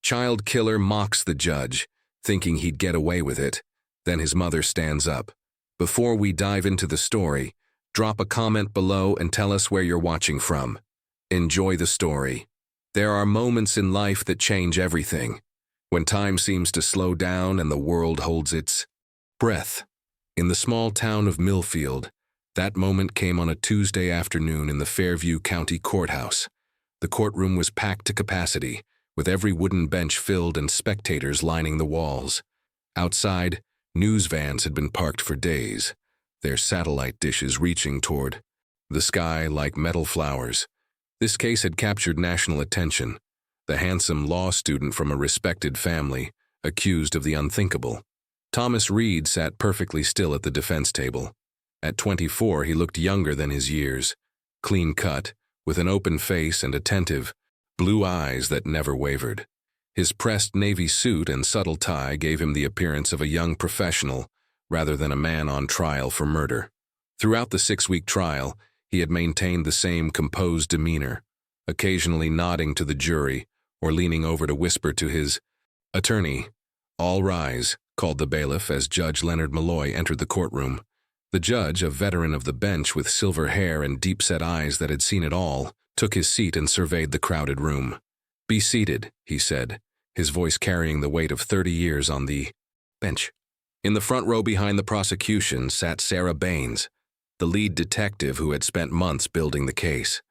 Child killer mocks the judge, thinking he'd get away with it. Then his mother stands up. Before we dive into the story, drop a comment below and tell us where you're watching from. Enjoy the story. There are moments in life that change everything. When time seems to slow down and the world holds its breath. In the small town of Millfield, that moment came on a Tuesday afternoon in the Fairview County Courthouse. The courtroom was packed to capacity, with every wooden bench filled and spectators lining the walls. Outside, news vans had been parked for days, their satellite dishes reaching toward the sky like metal flowers. This case had captured national attention. The handsome law student from a respected family, accused of the unthinkable. Thomas Reed sat perfectly still at the defense table. At 24, he looked younger than his years, clean-cut, with an open face and attentive, blue eyes that never wavered. His pressed navy suit and subtle tie gave him the appearance of a young professional rather than a man on trial for murder. Throughout the 6-week trial, he had maintained the same composed demeanor, occasionally nodding to the jury or leaning over to whisper to his attorney. "All rise," called the bailiff as Judge Leonard Malloy entered the courtroom. The judge, a veteran of the bench with silver hair and deep-set eyes that had seen it all, took his seat and surveyed the crowded room. "Be seated," he said, his voice carrying the weight of 30 years on the bench. In the front row behind the prosecution sat Sarah Baines, the lead detective who had spent months building the case.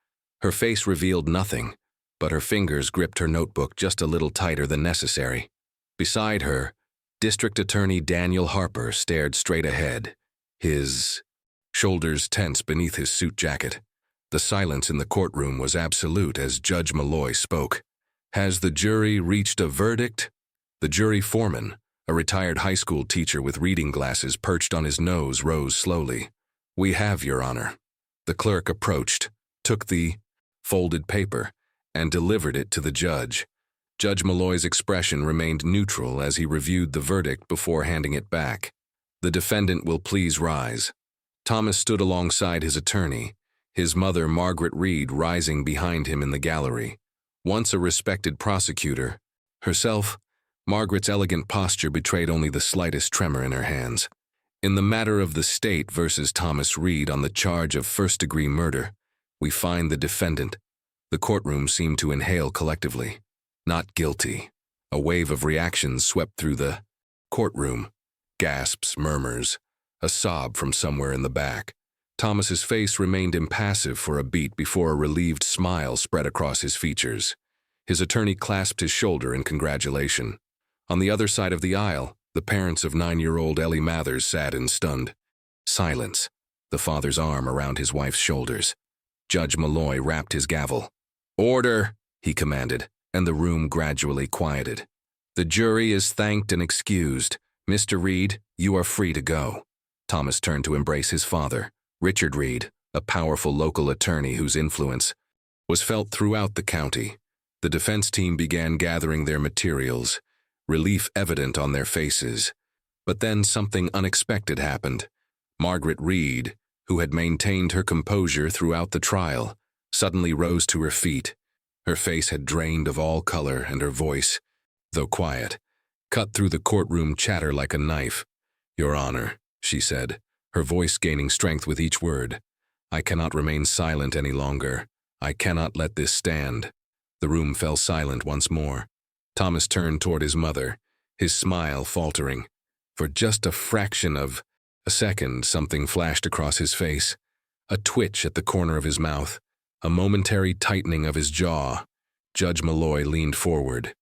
Her face revealed nothing, but her fingers gripped her notebook just a little tighter than necessary. Beside her, District Attorney Daniel Harper stared straight ahead, his shoulders tense beneath his suit jacket. The silence in the courtroom was absolute as Judge Malloy spoke. "Has the jury reached a verdict?" The jury foreman, a retired high school teacher with reading glasses perched on his nose, rose slowly. "We have, Your Honor." The clerk approached, took the folded paper, and delivered it to the judge. Judge Malloy's expression remained neutral as he reviewed the verdict before handing it back. "The defendant will please rise." Thomas stood alongside his attorney, his mother Margaret Reed rising behind him in the gallery. Once a respected prosecutor, herself, Margaret's elegant posture betrayed only the slightest tremor in her hands. In the matter of the state versus Thomas Reed on the charge of first-degree murder, we find the defendant. The courtroom seemed to inhale collectively. Not guilty. A wave of reactions swept through the courtroom. Gasps, murmurs, a sob from somewhere in the back. Thomas's face remained impassive for a beat before a relieved smile spread across his features. His attorney clasped his shoulder in congratulation. On the other side of the aisle, the parents of 9-year-old Ellie Mathers sat in stunned silence, the father's arm around his wife's shoulders. Judge Malloy rapped his gavel. "Order," he commanded, and the room gradually quieted. "The jury is thanked and excused. Mr. Reed, you are free to go." Thomas turned to embrace his father, Richard Reed, a powerful local attorney whose influence was felt throughout the county. The defense team began gathering their materials, relief evident on their faces. But then something unexpected happened. Margaret Reed, who had maintained her composure throughout the trial, suddenly rose to her feet. Her face had drained of all color and her voice, though quiet, cut through the courtroom chatter like a knife. "Your Honor," she said, her voice gaining strength with each word. "I cannot remain silent any longer. I cannot let this stand." The room fell silent once more. Thomas turned toward his mother, his smile faltering. For just a fraction of a second, something flashed across his face. A twitch at the corner of his mouth, a momentary tightening of his jaw. Judge Malloy leaned forward.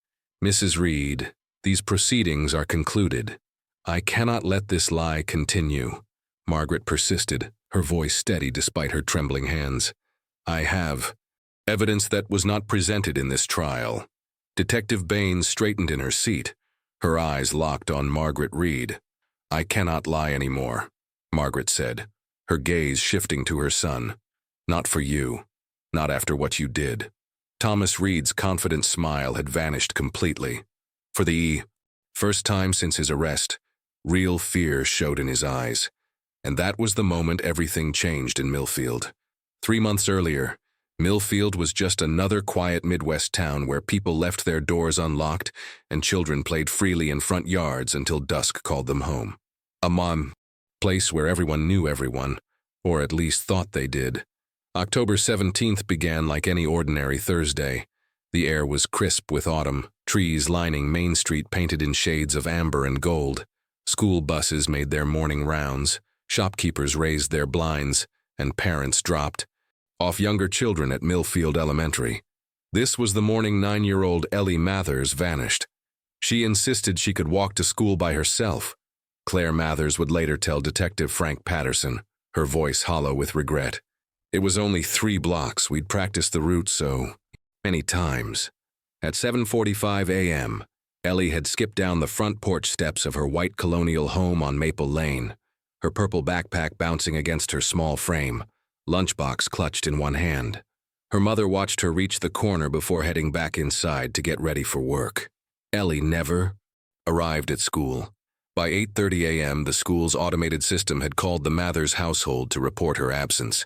"Mrs. Reed, these proceedings are concluded. I cannot let this lie continue." Margaret persisted, her voice steady despite her trembling hands. "I have evidence that was not presented in this trial." Detective Baines straightened in her seat, her eyes locked on Margaret Reed. "I cannot lie anymore," Margaret said, her gaze shifting to her son. "Not for you. Not after what you did." Thomas Reed's confident smile had vanished completely. For the first time since his arrest, real fear showed in his eyes. And that was the moment everything changed in Millfield. 3 months earlier, Millfield was just another quiet Midwest town where people left their doors unlocked and children played freely in front yards until dusk called them home. A place where everyone knew everyone, or at least thought they did. October 17th began like any ordinary Thursday. The air was crisp with autumn, trees lining Main Street painted in shades of amber and gold. School buses made their morning rounds, shopkeepers raised their blinds, and parents dropped off younger children at Millfield Elementary. This was the morning 9-year-old Ellie Mathers vanished. She insisted she could walk to school by herself. Claire Mathers would later tell Detective Frank Patterson, her voice hollow with regret. It was only 3 blocks. We'd practiced the route so many times. At 7:45 a.m., Ellie had skipped down the front porch steps of her white colonial home on Maple Lane, her purple backpack bouncing against her small frame, lunchbox clutched in one hand. Her mother watched her reach the corner before heading back inside to get ready for work. Ellie never arrived at school. By 8:30 a.m., the school's automated system had called the Mathers household to report her absence.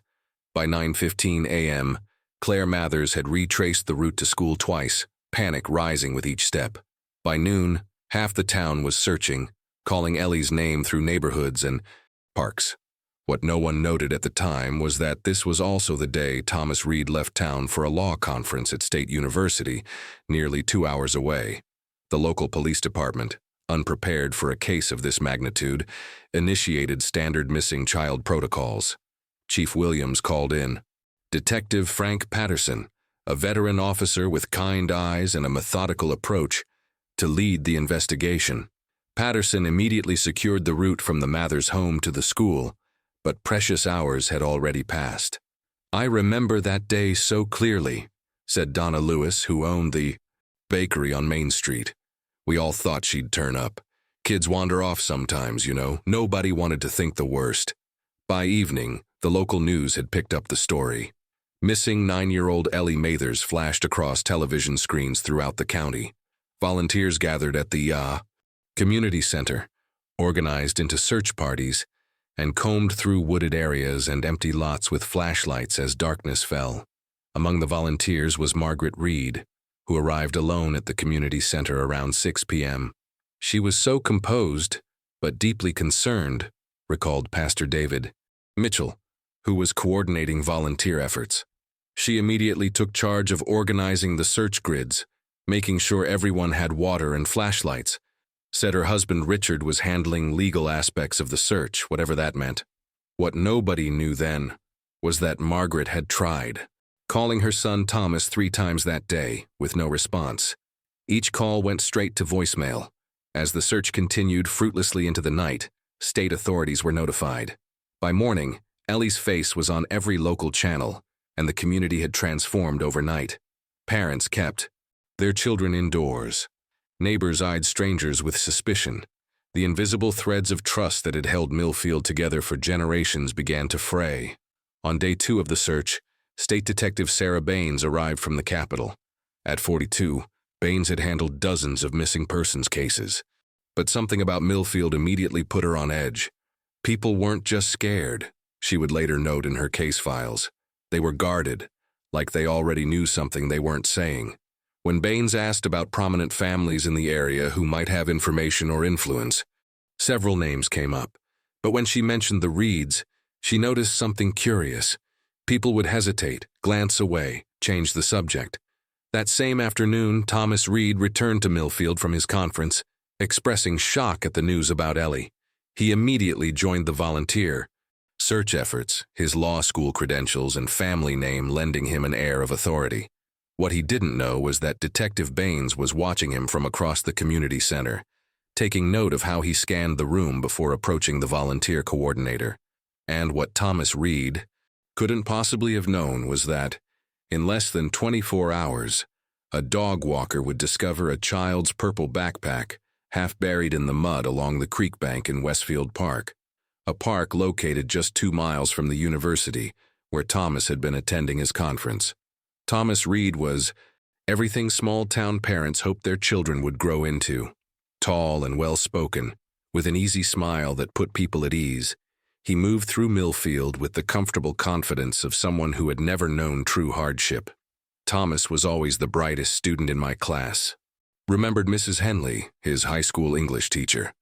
By 9:15 a.m., Claire Mathers had retraced the route to school twice, panic rising with each step. By noon, half the town was searching, calling Ellie's name through neighborhoods and parks. What no one noted at the time was that this was also the day Thomas Reed left town for a law conference at State University, nearly 2 hours away. The local police department, unprepared for a case of this magnitude, initiated standard missing child protocols. Chief Williams called in Detective Frank Patterson, a veteran officer with kind eyes and a methodical approach, to lead the investigation. Patterson immediately secured the route from the Mathers home to the school, but precious hours had already passed. "I remember that day so clearly," said Donna Lewis, who owned the bakery on Main Street. "We all thought she'd turn up. Kids wander off sometimes, you know. Nobody wanted to think the worst." By evening, the local news had picked up the story. Missing 9-year-old Ellie Mathers flashed across television screens throughout the county. Volunteers gathered at the community center, organized into search parties, and combed through wooded areas and empty lots with flashlights as darkness fell. Among the volunteers was Margaret Reed, who arrived alone at the community center around 6 p.m. She was so composed, but deeply concerned, recalled Pastor David Mitchell, who was coordinating volunteer efforts. She immediately took charge of organizing the search grids, making sure everyone had water and flashlights. Said her husband Richard was handling legal aspects of the search, whatever that meant. What nobody knew then was that Margaret had tried, calling her son Thomas 3 times that day, with no response. Each call went straight to voicemail. As the search continued fruitlessly into the night, state authorities were notified. By morning, Ellie's face was on every local channel, and the community had transformed overnight. Parents kept their children indoors. Neighbors eyed strangers with suspicion. The invisible threads of trust that had held Millfield together for generations began to fray. On day 2 of the search, State Detective Sarah Baines arrived from the Capitol. At 42, Baines had handled dozens of missing persons cases. But something about Millfield immediately put her on edge. People weren't just scared, she would later note in her case files. They were guarded, like they already knew something they weren't saying. When Baines asked about prominent families in the area who might have information or influence, several names came up. But when she mentioned the Reeds, she noticed something curious. People would hesitate, glance away, change the subject. That same afternoon, Thomas Reed returned to Millfield from his conference, expressing shock at the news about Ellie. He immediately joined the volunteer search efforts, his law school credentials and family name lending him an air of authority. What he didn't know was that Detective Baines was watching him from across the community center, taking note of how he scanned the room before approaching the volunteer coordinator. And what Thomas Reed couldn't possibly have known was that, in less than 24 hours, a dog walker would discover a child's purple backpack half buried in the mud along the creek bank in Westfield Park, a park located just 2 miles from the university where Thomas had been attending his conference. Thomas Reed was everything small-town parents hoped their children would grow into. Tall and well-spoken, with an easy smile that put people at ease, He moved through Millfield with the comfortable confidence of someone who had never known true hardship. Thomas was always the brightest student in my class. Remembered Mrs. Henley, his high school English teacher.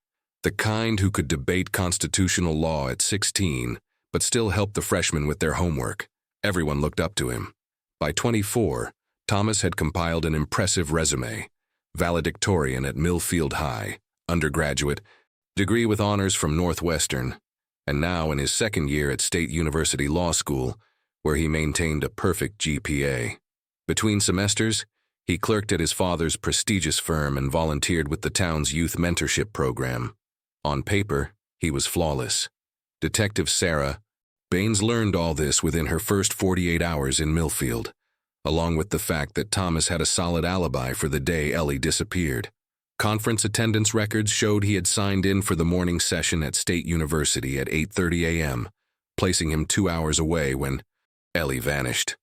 The kind who could debate constitutional law at 16, but still help the freshmen with their homework. Everyone looked up to him. By 24, Thomas had compiled an impressive resume. Valedictorian at Millfield High, undergraduate, degree with honors from Northwestern, and now in his second year at State University Law School, where he maintained a perfect GPA. Between semesters, he clerked at his father's prestigious firm and volunteered with the town's youth mentorship program. On paper, he was flawless. Detective Sarah Baines learned all this within her first 48 hours in Millfield, along with the fact that Thomas had a solid alibi for the day Ellie disappeared. Conference attendance records showed he had signed in for the morning session at State University at 8:30 a.m., placing him 2 hours away when Ellie vanished.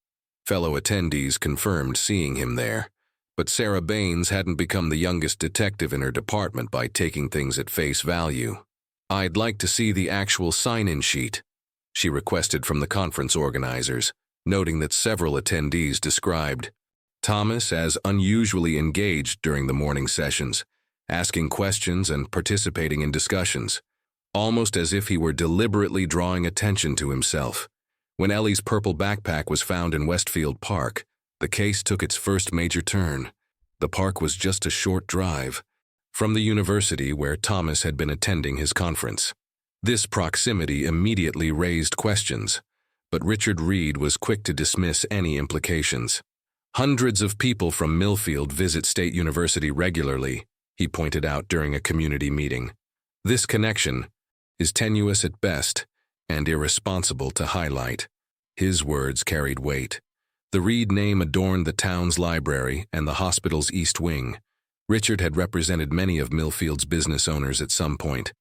Fellow attendees confirmed seeing him there, but Sarah Baines hadn't become the youngest detective in her department by taking things at face value. "I'd like to see the actual sign-in sheet," she requested from the conference organizers, noting that several attendees described Thomas as unusually engaged during the morning sessions, asking questions and participating in discussions, almost as if he were deliberately drawing attention to himself. When Ellie's purple backpack was found in Westfield Park, the case took its first major turn. The park was just a short drive from the university where Thomas had been attending his conference. This proximity immediately raised questions, but Richard Reed was quick to dismiss any implications. "Hundreds of people from Millfield visit State University regularly," he pointed out during a community meeting. "This connection is tenuous at best and irresponsible to highlight." His words carried weight. The Reed name adorned the town's library and the hospital's East Wing. Richard had represented many of Millfield's business owners at some point,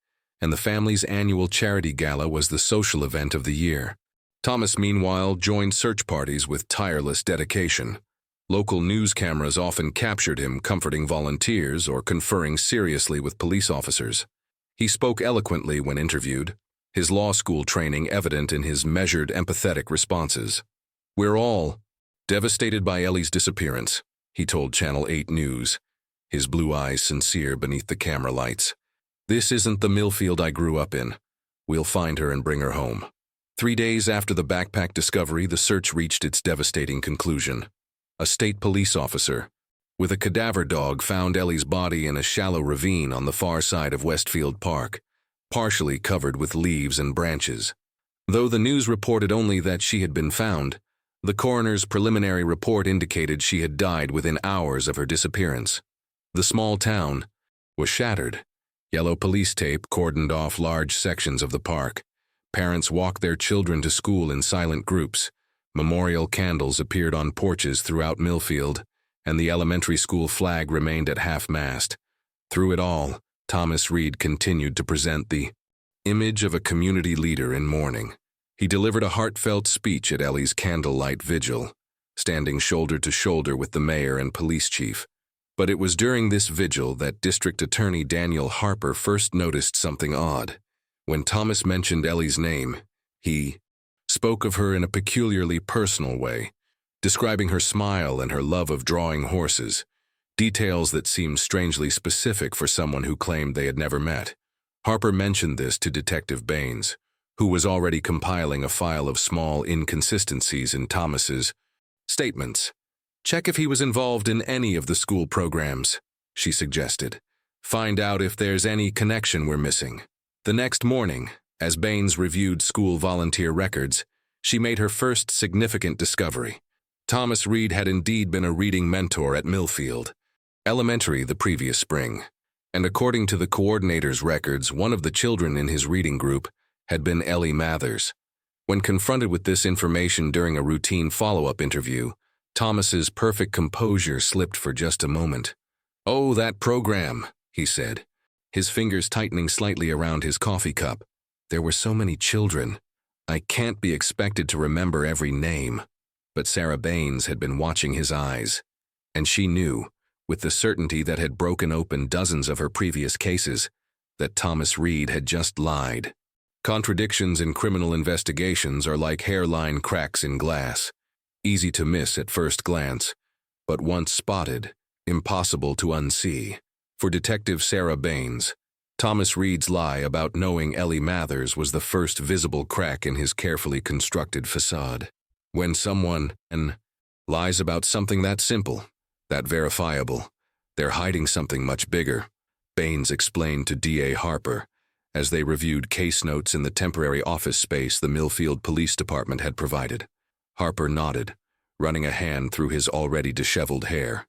and the family's annual charity gala was the social event of the year. Thomas, meanwhile, joined search parties with tireless dedication. Local news cameras often captured him comforting volunteers or conferring seriously with police officers. He spoke eloquently when interviewed, his law school training evident in his measured, empathetic responses. "We're all devastated by Ellie's disappearance," he told Channel 8 News, his blue eyes sincere beneath the camera lights. "This isn't the Millfield I grew up in. We'll find her and bring her home." 3 days after the backpack discovery, the search reached its devastating conclusion. A state police officer, with a cadaver dog, found Ellie's body in a shallow ravine on the far side of Westfield Park, partially covered with leaves and branches. Though the news reported only that she had been found, the coroner's preliminary report indicated she had died within hours of her disappearance. The small town was shattered. Yellow police tape cordoned off large sections of the park. Parents walked their children to school in silent groups. Memorial candles appeared on porches throughout Millfield, and the elementary school flag remained at half-mast. Through it all, Thomas Reed continued to present the image of a community leader in mourning. He delivered a heartfelt speech at Ellie's candlelight vigil, standing shoulder to shoulder with the mayor and police chief. But it was during this vigil that District Attorney Daniel Harper first noticed something odd. When Thomas mentioned Ellie's name, he spoke of her in a peculiarly personal way, describing her smile and her love of drawing horses, details that seemed strangely specific for someone who claimed they had never met. Harper mentioned this to Detective Baines, who was already compiling a file of small inconsistencies in Thomas's statements. "Check if he was involved in any of the school programs," she suggested. "Find out if there's any connection we're missing." The next morning, as Baines reviewed school volunteer records, she made her first significant discovery. Thomas Reed had indeed been a reading mentor at Millfield Elementary the previous spring, and according to the coordinator's records, one of the children in his reading group had been Ellie Mathers. When confronted with this information during a routine follow-up interview, Thomas's perfect composure slipped for just a moment. "Oh, that program," he said, his fingers tightening slightly around his coffee cup. "There were so many children. I can't be expected to remember every name." But Sarah Baines had been watching his eyes, and she knew, with the certainty that had broken open dozens of her previous cases, that Thomas Reed had just lied. Contradictions in criminal investigations are like hairline cracks in glass, easy to miss at first glance, but once spotted, impossible to unsee. For Detective Sarah Baines, Thomas Reed's lie about knowing Ellie Mathers was the first visible crack in his carefully constructed facade. When someone lies about something that simple, that verifiable, they're hiding something much bigger, Baines explained to D.A. Harper, as they reviewed case notes in the temporary office space the Millfield Police Department had provided. Harper nodded, running a hand through his already disheveled hair.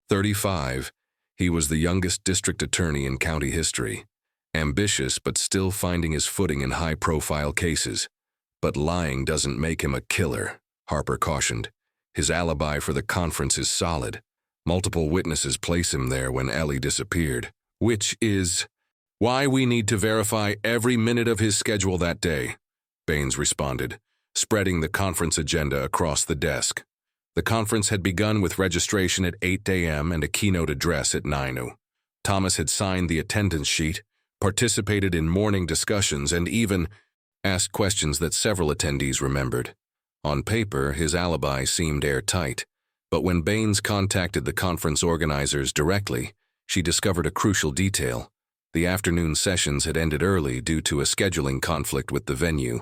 35, he was the youngest district attorney in county history. Ambitious but still finding his footing in high-profile cases. But lying doesn't make him a killer, Harper cautioned. His alibi for the conference is solid. Multiple witnesses place him there when Ellie disappeared, which is why we need to verify every minute of his schedule that day, Baines responded, spreading the conference agenda across the desk. The conference had begun with registration at 8 a.m. and a keynote address at 9 a.m. Thomas had signed the attendance sheet, participated in morning discussions, and even asked questions that several attendees remembered. On paper, his alibi seemed airtight, but when Baines contacted the conference organizers directly, she discovered a crucial detail. The afternoon sessions had ended early due to a scheduling conflict with the venue.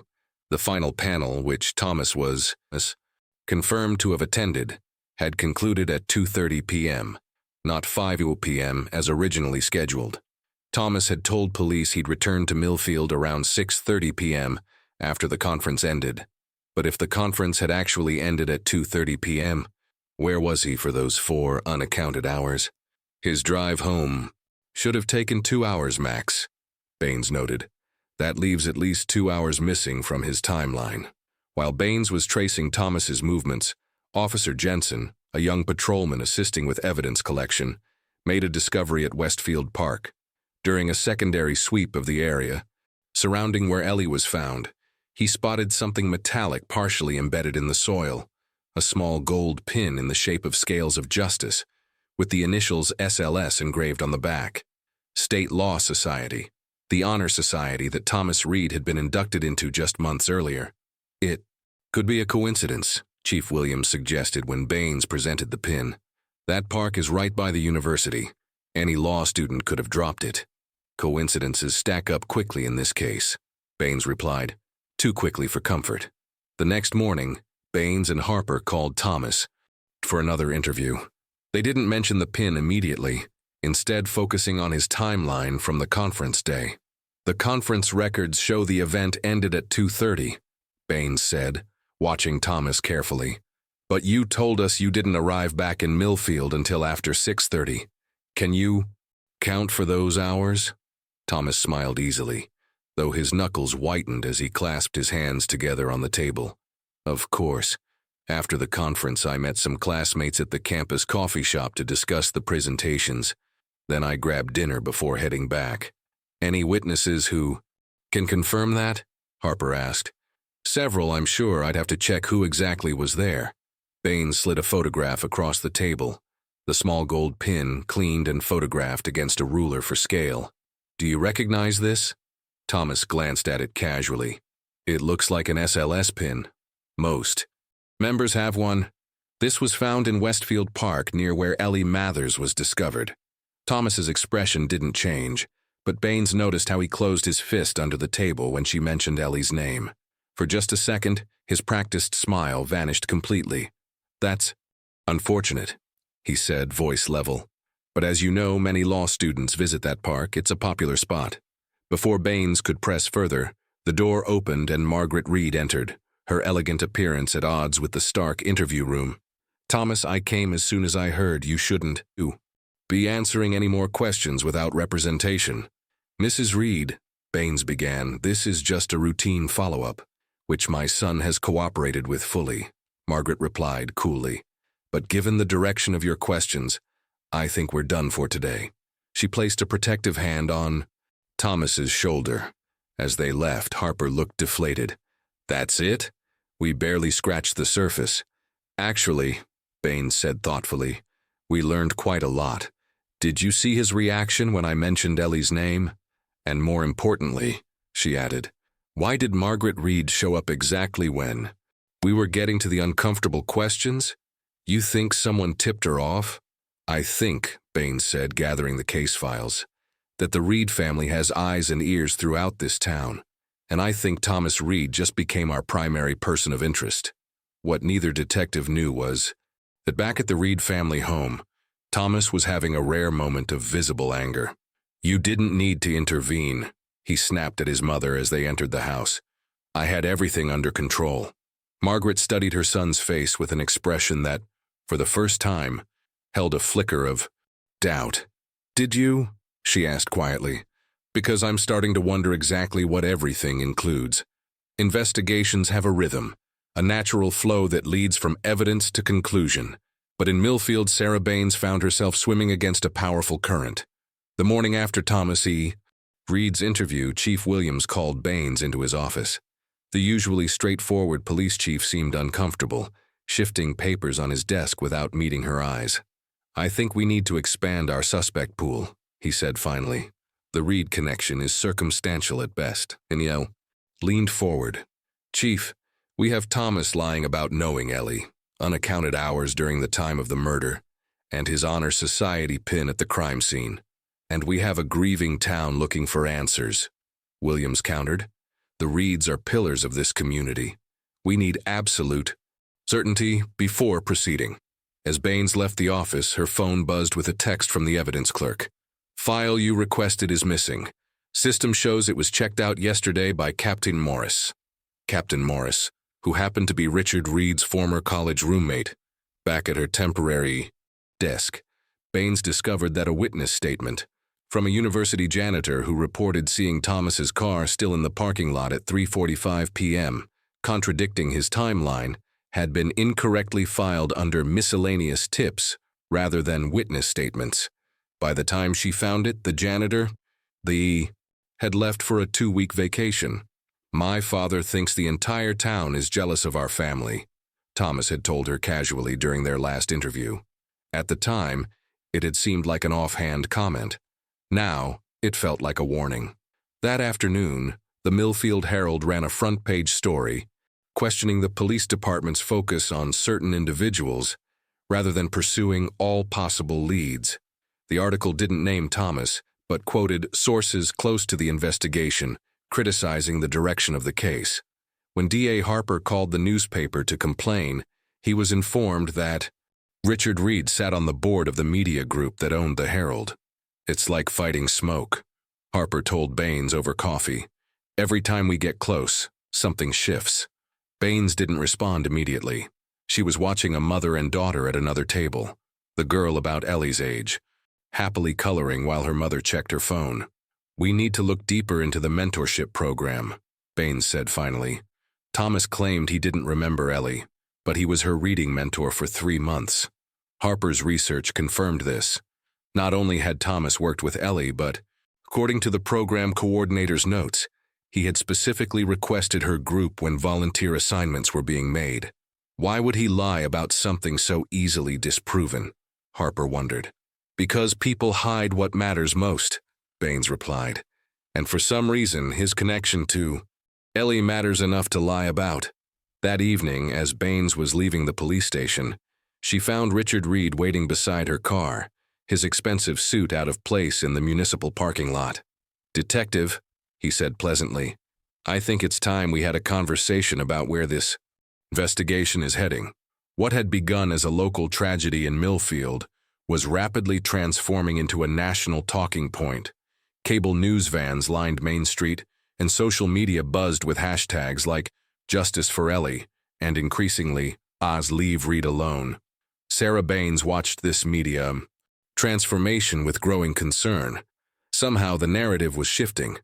The final panel, which Thomas was confirmed to have attended, had concluded at 2:30 p.m., not 5 p.m. as originally scheduled. Thomas had told police he'd return to Millfield around 6:30 p.m. after the conference ended. But if the conference had actually ended at 2:30 p.m., where was he for those 4 unaccounted hours? His drive home should have taken 2 hours max, Baines noted. That leaves at least 2 hours missing from his timeline. While Baines was tracing Thomas's movements, Officer Jensen, a young patrolman assisting with evidence collection, made a discovery at Westfield Park. During a secondary sweep of the area, surrounding where Ellie was found, he spotted something metallic partially embedded in the soil, a small gold pin in the shape of scales of justice, with the initials SLS engraved on the back. State Law Society, the honor society that Thomas Reed had been inducted into just months earlier. It could be a coincidence, Chief Williams suggested when Baines presented the pin. That park is right by the university. Any law student could have dropped it. Coincidences stack up quickly in this case, Baines replied, too quickly for comfort. The next morning, Baines and Harper called Thomas for another interview. They didn't mention the pin immediately, instead focusing on his timeline from the conference day. The conference records show the event ended at 2:30, Baines said, watching Thomas carefully. But you told us you didn't arrive back in Millfield until after 6:30. Can you count for those hours? Thomas smiled easily, though his knuckles whitened as he clasped his hands together on the table. Of course. After the conference, I met some classmates at the campus coffee shop to discuss the presentations. Then I grabbed dinner before heading back. Any witnesses who can confirm that? Harper asked. Several, I'm sure. I'd have to check who exactly was there. Baines slid a photograph across the table, the small gold pin cleaned and photographed against a ruler for scale. Do you recognize this? Thomas glanced at it casually. It looks like an SLS pin. Most members have one. This was found in Westfield Park near where Ellie Mathers was discovered. Thomas's expression didn't change, but Baines noticed how he closed his fist under the table when she mentioned Ellie's name. For just a second, his practiced smile vanished completely. That's unfortunate, he said, voice level. But as you know, many law students visit that park. It's a popular spot. Before Baines could press further, the door opened and Margaret Reed entered, her elegant appearance at odds with the stark interview room. Thomas, I came as soon as I heard you shouldn't be answering any more questions without representation. Mrs. Reed, Baines began, this is just a routine follow-up, which my son has cooperated with fully, Margaret replied coolly. But given the direction of your questions, I think we're done for today. She placed a protective hand on Thomas's shoulder. As they left, Harper looked deflated. That's it? We barely scratched the surface. Actually, Baines said thoughtfully, we learned quite a lot. Did you see his reaction when I mentioned Ellie's name? And more importantly, she added, Why did Margaret Reed show up exactly when we were getting to the uncomfortable questions? You think someone tipped her off? I think, Baines said, gathering the case files, that the Reed family has eyes and ears throughout this town, and I think Thomas Reed just became our primary person of interest. What neither detective knew was that back at the Reed family home, Thomas was having a rare moment of visible anger. You didn't need to intervene, he snapped at his mother as they entered the house. I had everything under control. Margaret studied her son's face with an expression that, for the first time, held a flicker of doubt. Did you? She asked quietly. Because I'm starting to wonder exactly what everything includes. Investigations have a rhythm, a natural flow that leads from evidence to conclusion. But in Millfield, Sarah Baines found herself swimming against a powerful current. The morning after Thomas E. Reed's interview, Chief Williams called Baines into his office. The usually straightforward police chief seemed uncomfortable, shifting papers on his desk without meeting her eyes. I think we need to expand our suspect pool, he said finally. The Reed connection is circumstantial at best. Iniel leaned forward. Chief, we have Thomas lying about knowing Ellie, unaccounted hours during the time of the murder, and his honor society pin at the crime scene. And we have a grieving town looking for answers, Williams countered. The Reeds are pillars of this community. We need absolute certainty before proceeding. As Baines left the office, her phone buzzed with a text from the evidence clerk. File you requested is missing. System shows it was checked out yesterday by Captain Morris. Captain Morris, who happened to be Richard Reed's former college roommate. Back at her temporary desk, Baines discovered that a witness statement from a university janitor who reported seeing Thomas's car still in the parking lot at 3:45 p.m., contradicting his timeline, had been incorrectly filed under miscellaneous tips rather than witness statements. By the time she found it, the janitor, had left for a 2-week vacation. My father thinks the entire town is jealous of our family, Thomas had told her casually during their last interview. At the time, it had seemed like an offhand comment. Now, it felt like a warning. That afternoon, the Millfield Herald ran a front-page story questioning the police department's focus on certain individuals rather than pursuing all possible leads. The article didn't name Thomas, but quoted sources close to the investigation, criticizing the direction of the case. When D.A. Harper called the newspaper to complain, he was informed that Richard Reed sat on the board of the media group that owned the Herald. It's like fighting smoke, Harper told Baines over coffee. Every time we get close, something shifts. Baines didn't respond immediately. She was watching a mother and daughter at another table, the girl about Ellie's age, happily coloring while her mother checked her phone. We need to look deeper into the mentorship program, Baines said finally. Thomas claimed he didn't remember Ellie, but he was her reading mentor for 3 months. Harper's research confirmed this. Not only had Thomas worked with Ellie, but, according to the program coordinator's notes, he had specifically requested her group when volunteer assignments were being made. Why would he lie about something so easily disproven? Harper wondered. Because people hide what matters most, Baines replied. And for some reason, his connection to Ellie matters enough to lie about. That evening, as Baines was leaving the police station, she found Richard Reed waiting beside her car, his expensive suit out of place in the municipal parking lot. Detective, he said pleasantly, I think it's time we had a conversation about where this investigation is heading. What had begun as a local tragedy in Millfield was rapidly transforming into a national talking point. Cable news vans lined Main Street, and social media buzzed with hashtags like Justice for Ellie and increasingly, Oz leave Reed alone. Sarah Baines watched this media transformation with growing concern. Somehow the narrative was shifting.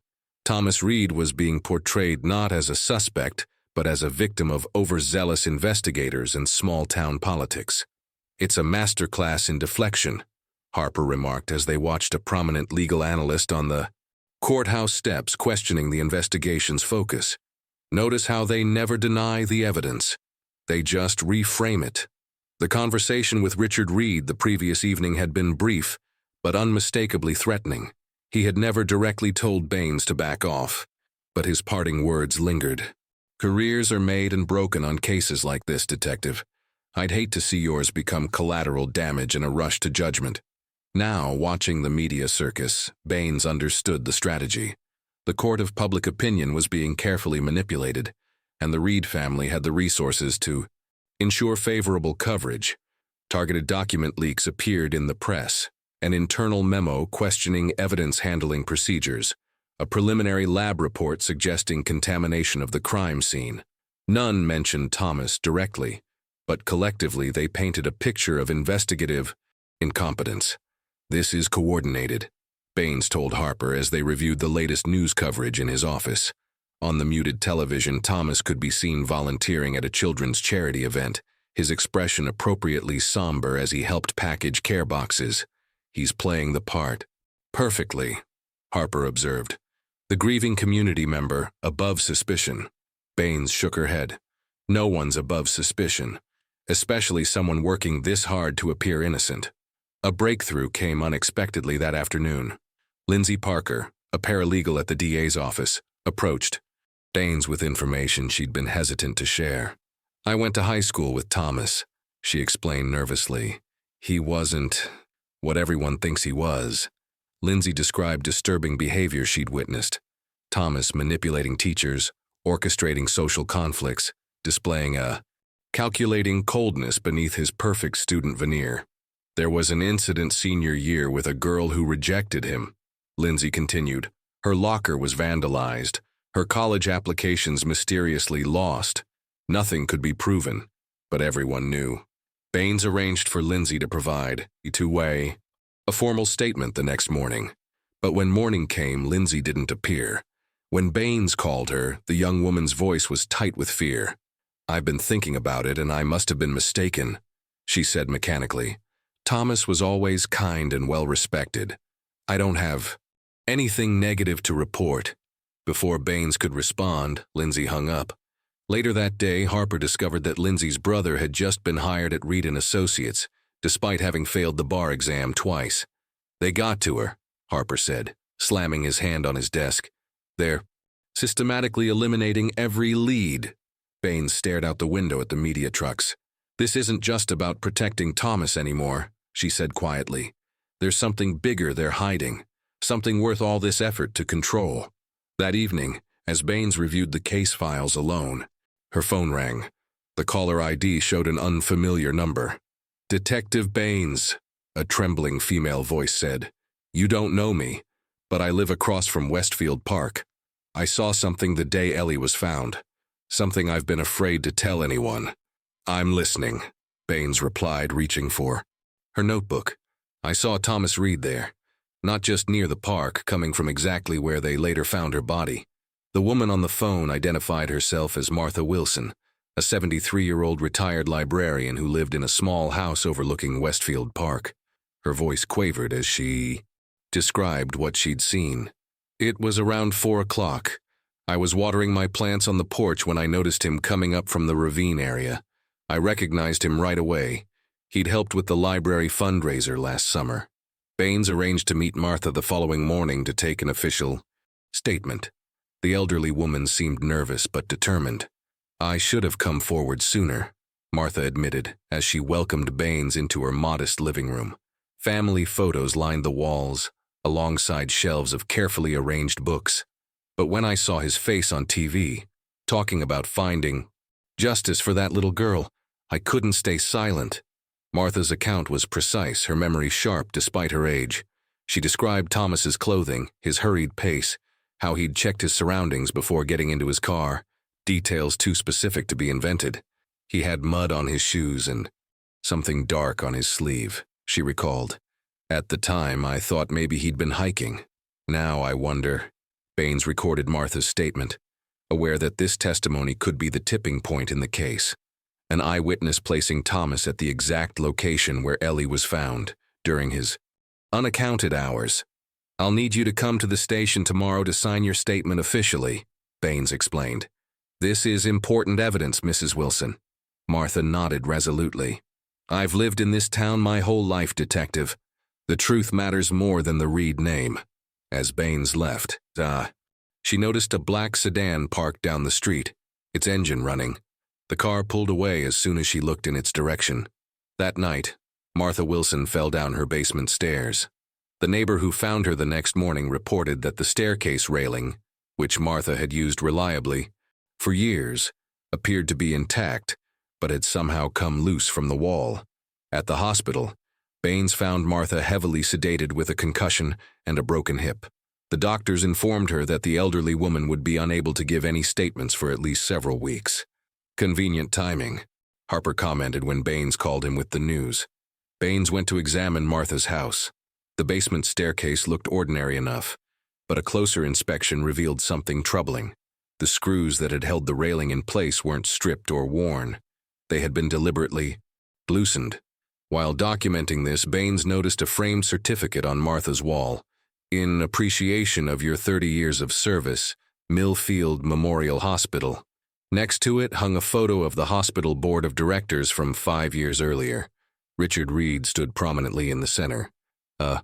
Thomas Reed was being portrayed not as a suspect, but as a victim of overzealous investigators and small-town politics. It's a masterclass in deflection, Harper remarked as they watched a prominent legal analyst on the courthouse steps questioning the investigation's focus. Notice how they never deny the evidence. They just reframe it. The conversation with Richard Reed the previous evening had been brief, but unmistakably threatening. He had never directly told Baines to back off. but his parting words lingered. Careers are made and broken on cases like this, Detective. I'd hate to see yours become collateral damage in a rush to judgment. Now, watching the media circus, Baines understood the strategy. The court of public opinion was being carefully manipulated, and the Reed family had the resources to ensure favorable coverage. Targeted document leaks appeared in the press, an internal memo questioning evidence handling procedures, a preliminary lab report suggesting contamination of the crime scene. None mentioned Thomas directly, but collectively they painted a picture of investigative incompetence. "This is coordinated," Baines told Harper as they reviewed the latest news coverage in his office. On the muted television, Thomas could be seen volunteering at a children's charity event, his expression appropriately somber as he helped package care boxes. "He's playing the part perfectly," Harper observed. "The grieving community member, above suspicion." Baines shook her head. "No one's above suspicion, especially someone working this hard to appear innocent." A breakthrough came unexpectedly that afternoon. Lindsay Parker, a paralegal at the DA's office, approached Baines with information she'd been hesitant to share. "I went to high school with Thomas," she explained nervously. "He wasn't what everyone thinks he was." Lindsay described disturbing behavior she'd witnessed. Thomas manipulating teachers, orchestrating social conflicts, displaying a calculating coldness beneath his perfect student veneer. "There was an incident senior year with a girl who rejected him," Lindsay continued. "Her locker was vandalized, her college applications mysteriously lost. Nothing could be proven, but everyone knew." Baines arranged for Lindsay to provide a formal statement the next morning. But when morning came, Lindsay didn't appear. When Baines called her, the young woman's voice was tight with fear. "I've been thinking about it, and I must have been mistaken," she said mechanically. "Thomas was always kind and well-respected. I don't have anything negative to report." Before Baines could respond, Lindsay hung up. Later that day, Harper discovered that Lindsay's brother had just been hired at Reed & Associates, despite having failed the bar exam twice. "They got to her," Harper said, slamming his hand on his desk. "They're systematically eliminating every lead." Baines stared out the window at the media trucks. "This isn't just about protecting Thomas anymore," she said quietly. "There's something bigger they're hiding, something worth all this effort to control." That evening, as Baines reviewed the case files alone, her phone rang. The caller ID showed an unfamiliar number. "Detective Baines," a trembling female voice said. "You don't know me, but I live across from Westfield Park. I saw something the day Ellie was found, something I've been afraid to tell anyone." "I'm listening," Baines replied, reaching for her notebook. "I saw Thomas Reed there, not just near the park, coming from exactly where they later found her body." The woman on the phone identified herself as Martha Wilson, a 73-year-old retired librarian who lived in a small house overlooking Westfield Park. Her voice quavered as she described what she'd seen. "It was around 4 o'clock. I was watering my plants on the porch when I noticed him coming up from the ravine area. I recognized him right away. He'd helped with the library fundraiser last summer." Baines arranged to meet Martha the following morning to take an official statement. The elderly woman seemed nervous but determined. "I should have come forward sooner," Martha admitted as she welcomed Baines into her modest living room. Family photos lined the walls, alongside shelves of carefully arranged books. "But when I saw his face on TV, talking about finding justice for that little girl, I couldn't stay silent." Martha's account was precise, her memory sharp despite her age. She described Thomas's clothing, his hurried pace, how he'd checked his surroundings before getting into his car, details too specific to be invented. He had mud on his shoes and something dark on his sleeve, she recalled. "At the time, I thought maybe he'd been hiking. Now I wonder." Baines recorded Martha's statement, aware that this testimony could be the tipping point in the case. An eyewitness placing Thomas at the exact location where Ellie was found during his unaccounted hours. "I'll need you to come to the station tomorrow to sign your statement officially," Baines explained. "This is important evidence, Mrs. Wilson." Martha nodded resolutely. "I've lived in this town my whole life, Detective. The truth matters more than the Reed name." As Baines left, She noticed a black sedan parked down the street, its engine running. The car pulled away as soon as she looked in its direction. That night, Martha Wilson fell down her basement stairs. The neighbor who found her the next morning reported that the staircase railing, which Martha had used reliably for years, appeared to be intact, but had somehow come loose from the wall. At the hospital, Baines found Martha heavily sedated with a concussion and a broken hip. The doctors informed her that the elderly woman would be unable to give any statements for at least several weeks. Convenient timing, Harper commented when Baines called him with the news. Baines went to examine Martha's house. The basement staircase looked ordinary enough, but a closer inspection revealed something troubling. The screws that had held the railing in place weren't stripped or worn. They had been deliberately loosened. While documenting this, Baines noticed a framed certificate on Martha's wall. In appreciation of your 30 years of service, Millfield Memorial Hospital. Next to it hung a photo of the hospital board of directors from 5 years earlier. Richard Reed stood prominently in the center. A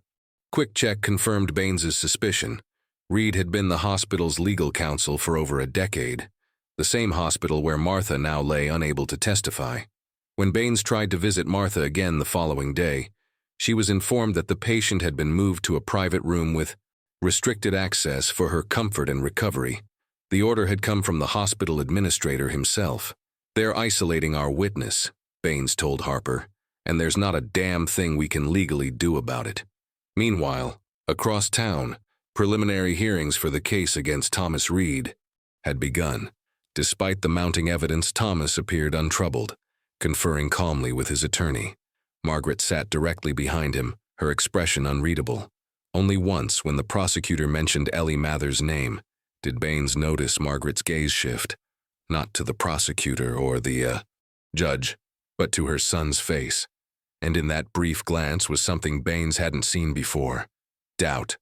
quick check confirmed Baines's suspicion. Reed had been the hospital's legal counsel for over a decade, the same hospital where Martha now lay unable to testify. When Baines tried to visit Martha again the following day, she was informed that the patient had been moved to a private room with restricted access for her comfort and recovery. The order had come from the hospital administrator himself. "They're isolating our witness," Baines told Harper, "and there's not a damn thing we can legally do about it." Meanwhile, across town, preliminary hearings for the case against Thomas Reed had begun. Despite the mounting evidence, Thomas appeared untroubled, conferring calmly with his attorney. Margaret sat directly behind him, her expression unreadable. Only once, when the prosecutor mentioned Ellie Mather's name, did Baines notice Margaret's gaze shift, not to the prosecutor or the judge, but to her son's face. And in that brief glance was something Baines hadn't seen before: doubt.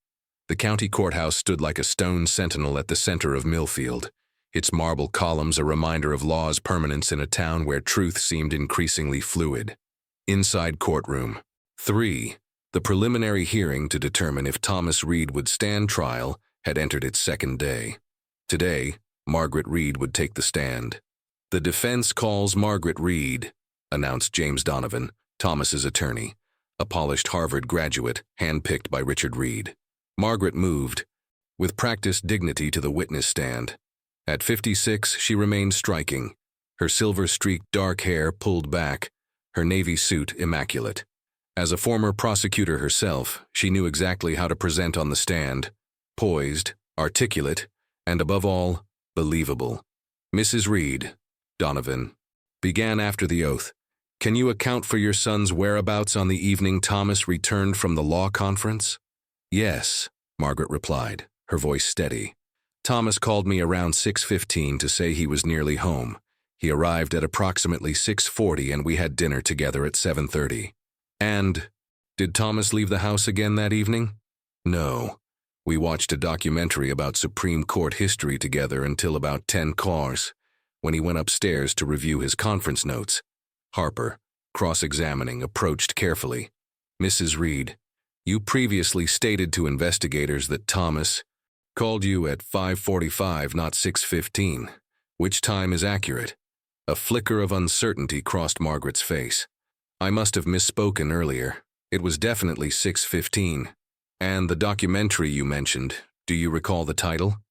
The county courthouse stood like a stone sentinel at the center of Millfield, its marble columns a reminder of law's permanence in a town where truth seemed increasingly fluid. Inside courtroom 3, the preliminary hearing to determine if Thomas Reed would stand trial had entered its second day. Today, Margaret Reed would take the stand. "The defense calls Margaret Reed," announced James Donovan, Thomas's attorney, a polished Harvard graduate handpicked by Richard Reed. Margaret moved, with practiced dignity, to the witness stand. At 56, she remained striking, her silver-streaked dark hair pulled back, her navy suit immaculate. As a former prosecutor herself, she knew exactly how to present on the stand: poised, articulate, and above all, believable. "Mrs. Reed," Donovan began after the oath, "can you account for your son's whereabouts on the evening Thomas returned from the law conference?" "Yes," Margaret replied, her voice steady. "Thomas called me around 6:15 to say he was nearly home. He arrived at approximately 6:40 and we had dinner together at 7:30. "And did Thomas leave the house again that evening?" "No. We watched a documentary about Supreme Court history together until about 10 cars, when he went upstairs to review his conference notes." Harper, cross-examining, approached carefully. "Mrs. Reed, you previously stated to investigators that Thomas called you at 5:45, not 6:15. Which time is accurate?" A flicker of uncertainty crossed Margaret's face. "I must have misspoken earlier. It was definitely 6:15. And the documentary you mentioned, do you recall the title?"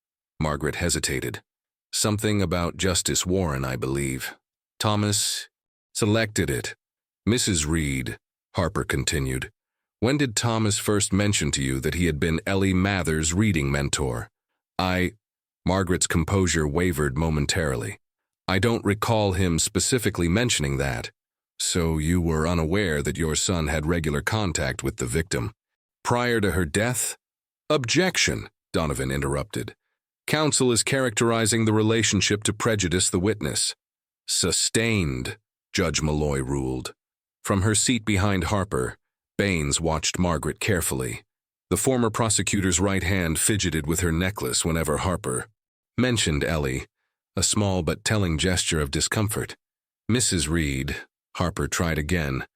Margaret hesitated. "Something about Justice Warren, I believe. Thomas selected it." "Mrs. Reed," Harper continued, "when did Thomas first mention to you that he had been Ellie Mather's reading mentor?" Margaret's composure wavered momentarily. "I don't recall him specifically mentioning that." "So you were unaware that your son had regular contact with the victim prior to her death?" "Objection," Donovan interrupted. "Counsel is characterizing the relationship to prejudice the witness." "Sustained," Judge Malloy ruled. From her seat behind Harper, Baines watched Margaret carefully. The former prosecutor's right hand fidgeted with her necklace whenever Harper mentioned Ellie, a small but telling gesture of discomfort. "Mrs. Reed," Harper tried again,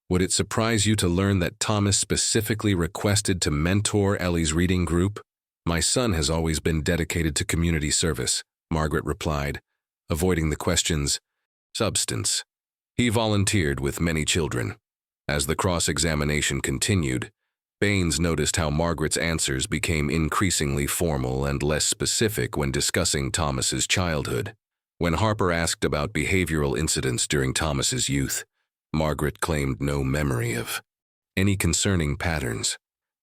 "would it surprise you to learn that Thomas specifically requested to mentor Ellie's reading group?" My son has always been dedicated to community service, Margaret replied, avoiding the question's substance. He volunteered with many children. As the cross-examination continued, Baines noticed how Margaret's answers became increasingly formal and less specific when discussing Thomas's childhood. When Harper asked about behavioral incidents during Thomas's youth, Margaret claimed no memory of any concerning patterns.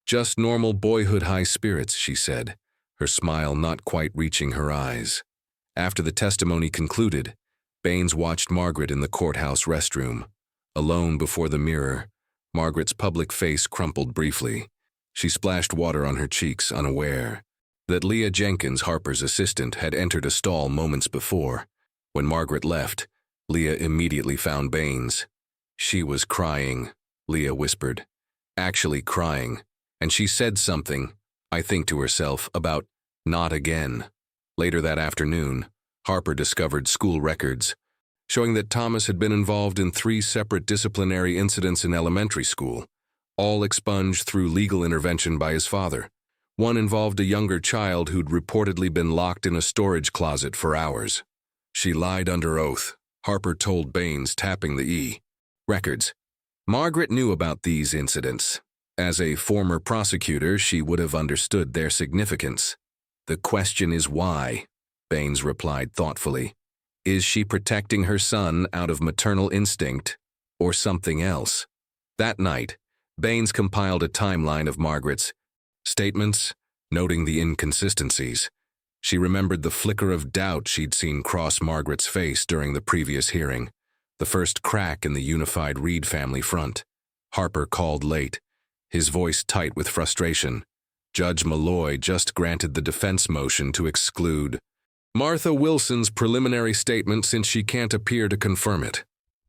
Just normal boyhood high spirits, she said, her smile not quite reaching her eyes. After the testimony concluded, Baines watched Margaret in the courthouse restroom. Alone before the mirror, Margaret's public face crumpled briefly. She splashed water on her cheeks, unaware that Leah Jenkins, Harper's assistant, had entered a stall moments before. When Margaret left, Leah immediately found Baines. She was crying, Leah whispered. Actually crying. And she said something, I think to herself, about not again. Later that afternoon, Harper discovered school records showing that Thomas had been involved in 3 separate disciplinary incidents in elementary school, all expunged through legal intervention by his father. One involved a younger child who'd reportedly been locked in a storage closet for hours. She lied under oath, Harper told Baines, tapping the records. Margaret knew about these incidents. As a former prosecutor, she would have understood their significance. The question is why, Baines replied thoughtfully. Is she protecting her son out of maternal instinct, or something else? That night, Baines compiled a timeline of Margaret's statements, noting the inconsistencies. She remembered the flicker of doubt she'd seen cross Margaret's face during the previous hearing, the first crack in the unified Reed family front. Harper called late, his voice tight with frustration. Judge Malloy just granted the defense motion to exclude Martha Wilson's preliminary statement since she can't appear to confirm it.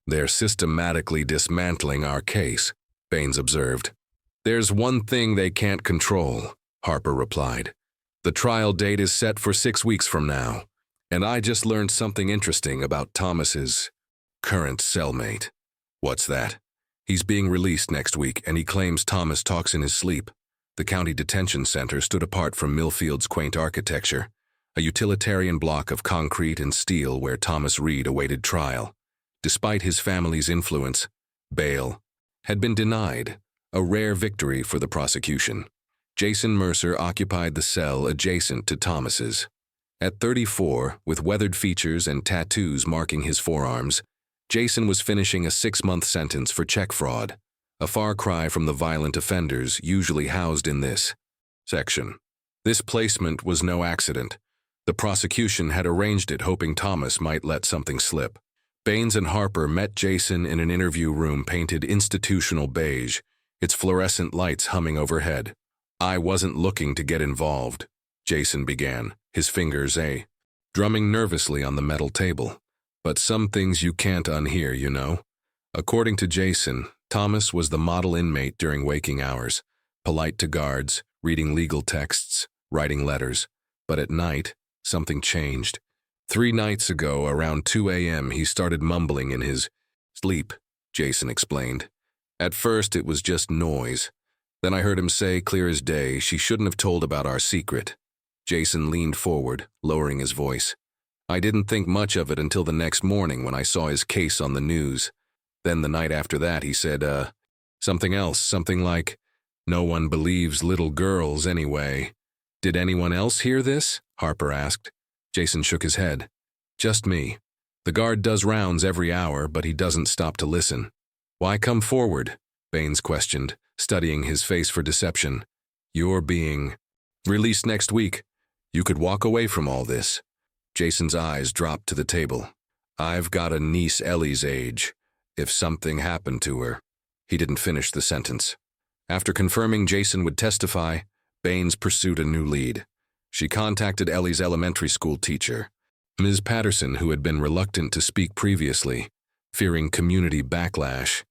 They're systematically dismantling our case, Baines observed. There's one thing they can't control, Harper replied. The trial date is set for 6 weeks from now, and I just learned something interesting about Thomas's current cellmate. What's that? He's being released next week, and he claims Thomas talks in his sleep. The county detention center stood apart from Millfield's quaint architecture, a utilitarian block of concrete and steel where Thomas Reed awaited trial. Despite his family's influence, bail had been denied, a rare victory for the prosecution. Jason Mercer occupied the cell adjacent to Thomas's. At 34, with weathered features and tattoos marking his forearms, Jason was finishing a 6-month sentence for check fraud, a far cry from the violent offenders usually housed in this section. This placement was no accident. The prosecution had arranged it hoping Thomas might let something slip. Baines and Harper met Jason in an interview room painted institutional beige, its fluorescent lights humming overhead. I wasn't looking to get involved, Jason began, his fingers drumming nervously on the metal table. But some things you can't unhear, you know. According to Jason, Thomas was the model inmate during waking hours, polite to guards, reading legal texts, writing letters. But at night, something changed. 3 nights ago, around 2 a.m., he started mumbling in his sleep, Jason explained. At first, it was just noise. Then I heard him say, clear as day, she shouldn't have told about our secret. Jason leaned forward, lowering his voice. I didn't think much of it until the next morning when I saw his case on the news. Then the night after that, he said, something else, something like, no one believes little girls anyway. Did anyone else hear this? Harper asked. Jason shook his head. Just me. The guard does rounds every hour, but he doesn't stop to listen. Why come forward? Baines questioned, studying his face for deception. You're being released next week. You could walk away from all this. Jason's eyes dropped to the table. I've got a niece Ellie's age. If something happened to her. He didn't finish the sentence. After confirming Jason would testify, Baines pursued a new lead. She contacted Ellie's elementary school teacher, Ms. Patterson, who had been reluctant to speak previously, fearing community backlash.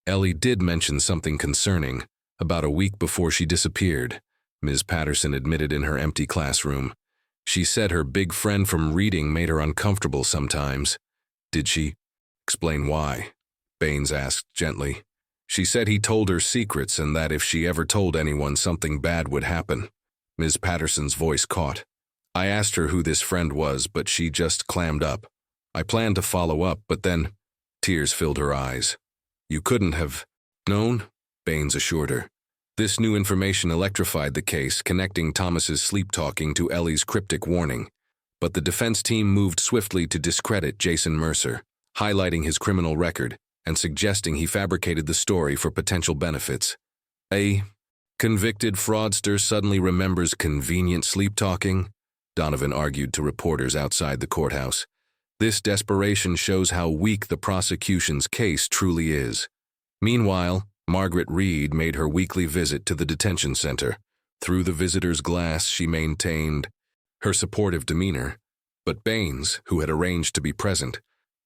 Ellie did mention something concerning, about a week before she disappeared, Ms. Patterson admitted in her empty classroom. She said her big friend from reading made her uncomfortable sometimes. Did she explain why? Baines asked gently. She said he told her secrets and that if she ever told anyone something bad would happen. Ms. Patterson's voice caught. I asked her who this friend was, but she just clammed up. I planned to follow up, but then tears filled her eyes. You couldn't have known? Baines assured her. This new information electrified the case, connecting Thomas's sleep-talking to Ellie's cryptic warning. But the defense team moved swiftly to discredit Jason Mercer, highlighting his criminal record and suggesting he fabricated the story for potential benefits. A convicted fraudster suddenly remembers convenient sleep-talking? Donovan argued to reporters outside the courthouse. This desperation shows how weak the prosecution's case truly is. Meanwhile, Margaret Reed made her weekly visit to the detention center. Through the visitor's glass, she maintained her supportive demeanor. But Baines, who had arranged to be present,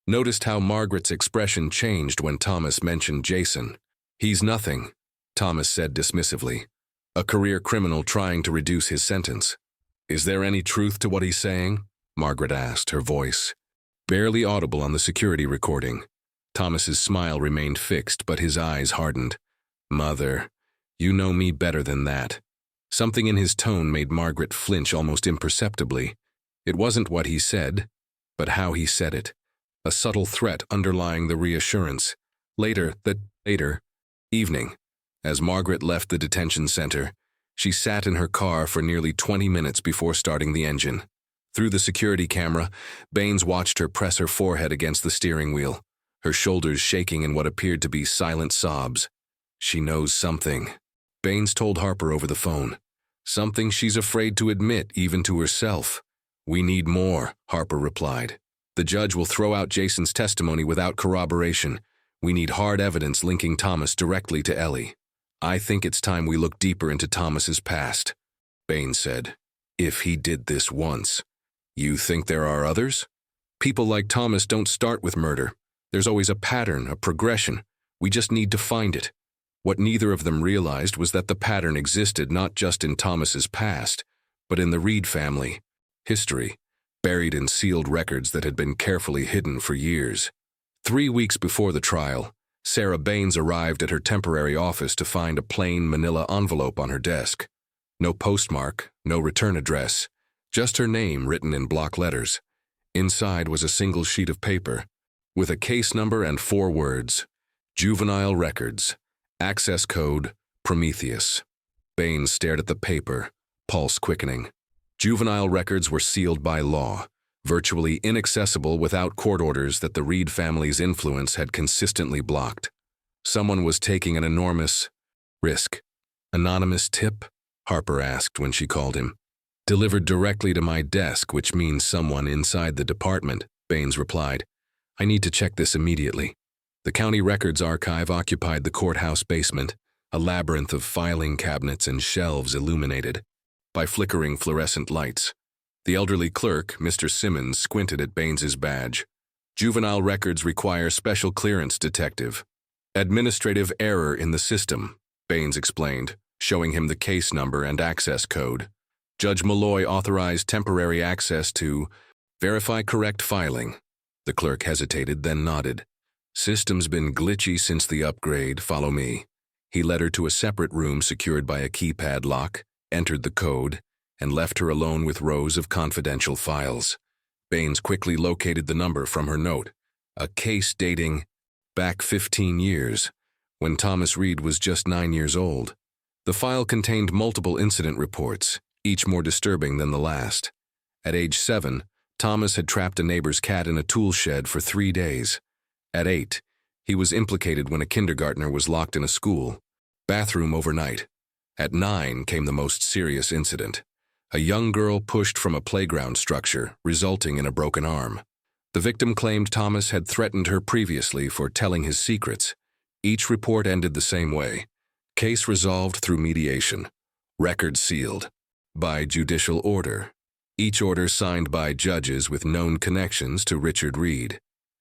noticed how Margaret's expression changed when Thomas mentioned Jason. He's nothing, Thomas said dismissively. A career criminal trying to reduce his sentence. Is there any truth to what he's saying? Margaret asked, her voice barely audible on the security recording. Thomas's smile remained fixed, but his eyes hardened. Mother, you know me better than that. Something in his tone made Margaret flinch almost imperceptibly. It wasn't what he said, but how he said it. A subtle threat underlying the reassurance. Later, evening, as Margaret left the detention center, she sat in her car for nearly 20 minutes before starting the engine. Through the security camera, Baines watched her press her forehead against the steering wheel, her shoulders shaking in what appeared to be silent sobs. She knows something, Baines told Harper over the phone. Something she's afraid to admit, even to herself. We need more, Harper replied. The judge will throw out Jason's testimony without corroboration. We need hard evidence linking Thomas directly to Ellie. I think it's time we look deeper into Thomas's past, Baines said. If he did this once. You think there are others? People like Thomas don't start with murder. There's always a pattern, a progression. We just need to find it. What neither of them realized was that the pattern existed not just in Thomas's past, but in the Reed family history, buried in sealed records that had been carefully hidden for years. 3 weeks before the trial, Sarah Baines arrived at her temporary office to find a plain manila envelope on her desk. No postmark, no return address, just her name written in block letters. Inside was a single sheet of paper, with a case number and 4 words: Juvenile Records, Access Code, Prometheus. Baines stared at the paper, pulse quickening. Juvenile records were sealed by law, virtually inaccessible without court orders that the Reed family's influence had consistently blocked. Someone was taking an enormous risk. Anonymous tip? Harper asked when she called him. Delivered directly to my desk, which means someone inside the department, Baines replied. I need to check this immediately. The county records archive occupied the courthouse basement, a labyrinth of filing cabinets and shelves illuminated by flickering fluorescent lights. The elderly clerk, Mr. Simmons, squinted at Baines's badge. Juvenile records require special clearance, detective. Administrative error in the system, Baines explained, showing him the case number and access code. Judge Malloy authorized temporary access to verify correct filing. The clerk hesitated, then nodded. System's been glitchy since the upgrade, follow me. He led her to a separate room secured by a keypad lock, entered the code, and left her alone with rows of confidential files. Baines quickly located the number from her note, a case dating back 15 years, when Thomas Reed was just 9 years old. The file contained multiple incident reports, each more disturbing than the last. At age 7, Thomas had trapped a neighbor's cat in a tool shed for 3 days. At 8, he was implicated when a kindergartner was locked in a school bathroom overnight. At 9 came the most serious incident. A young girl pushed from a playground structure, resulting in a broken arm. The victim claimed Thomas had threatened her previously for telling his secrets. Each report ended the same way. Case resolved through mediation. Record sealed. By judicial order. Each order signed by judges with known connections to Richard Reed.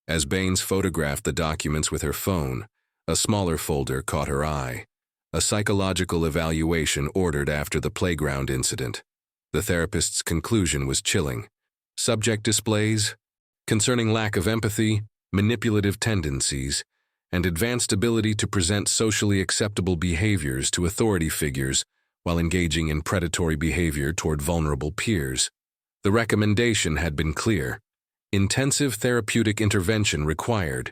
As Baines photographed the documents with her phone, a smaller folder caught her eye. A psychological evaluation ordered after the playground incident. The therapist's conclusion was chilling. Subject displays concerning lack of empathy, manipulative tendencies, and advanced ability to present socially acceptable behaviors to authority figures while engaging in predatory behavior toward vulnerable peers. The recommendation had been clear: intensive therapeutic intervention required,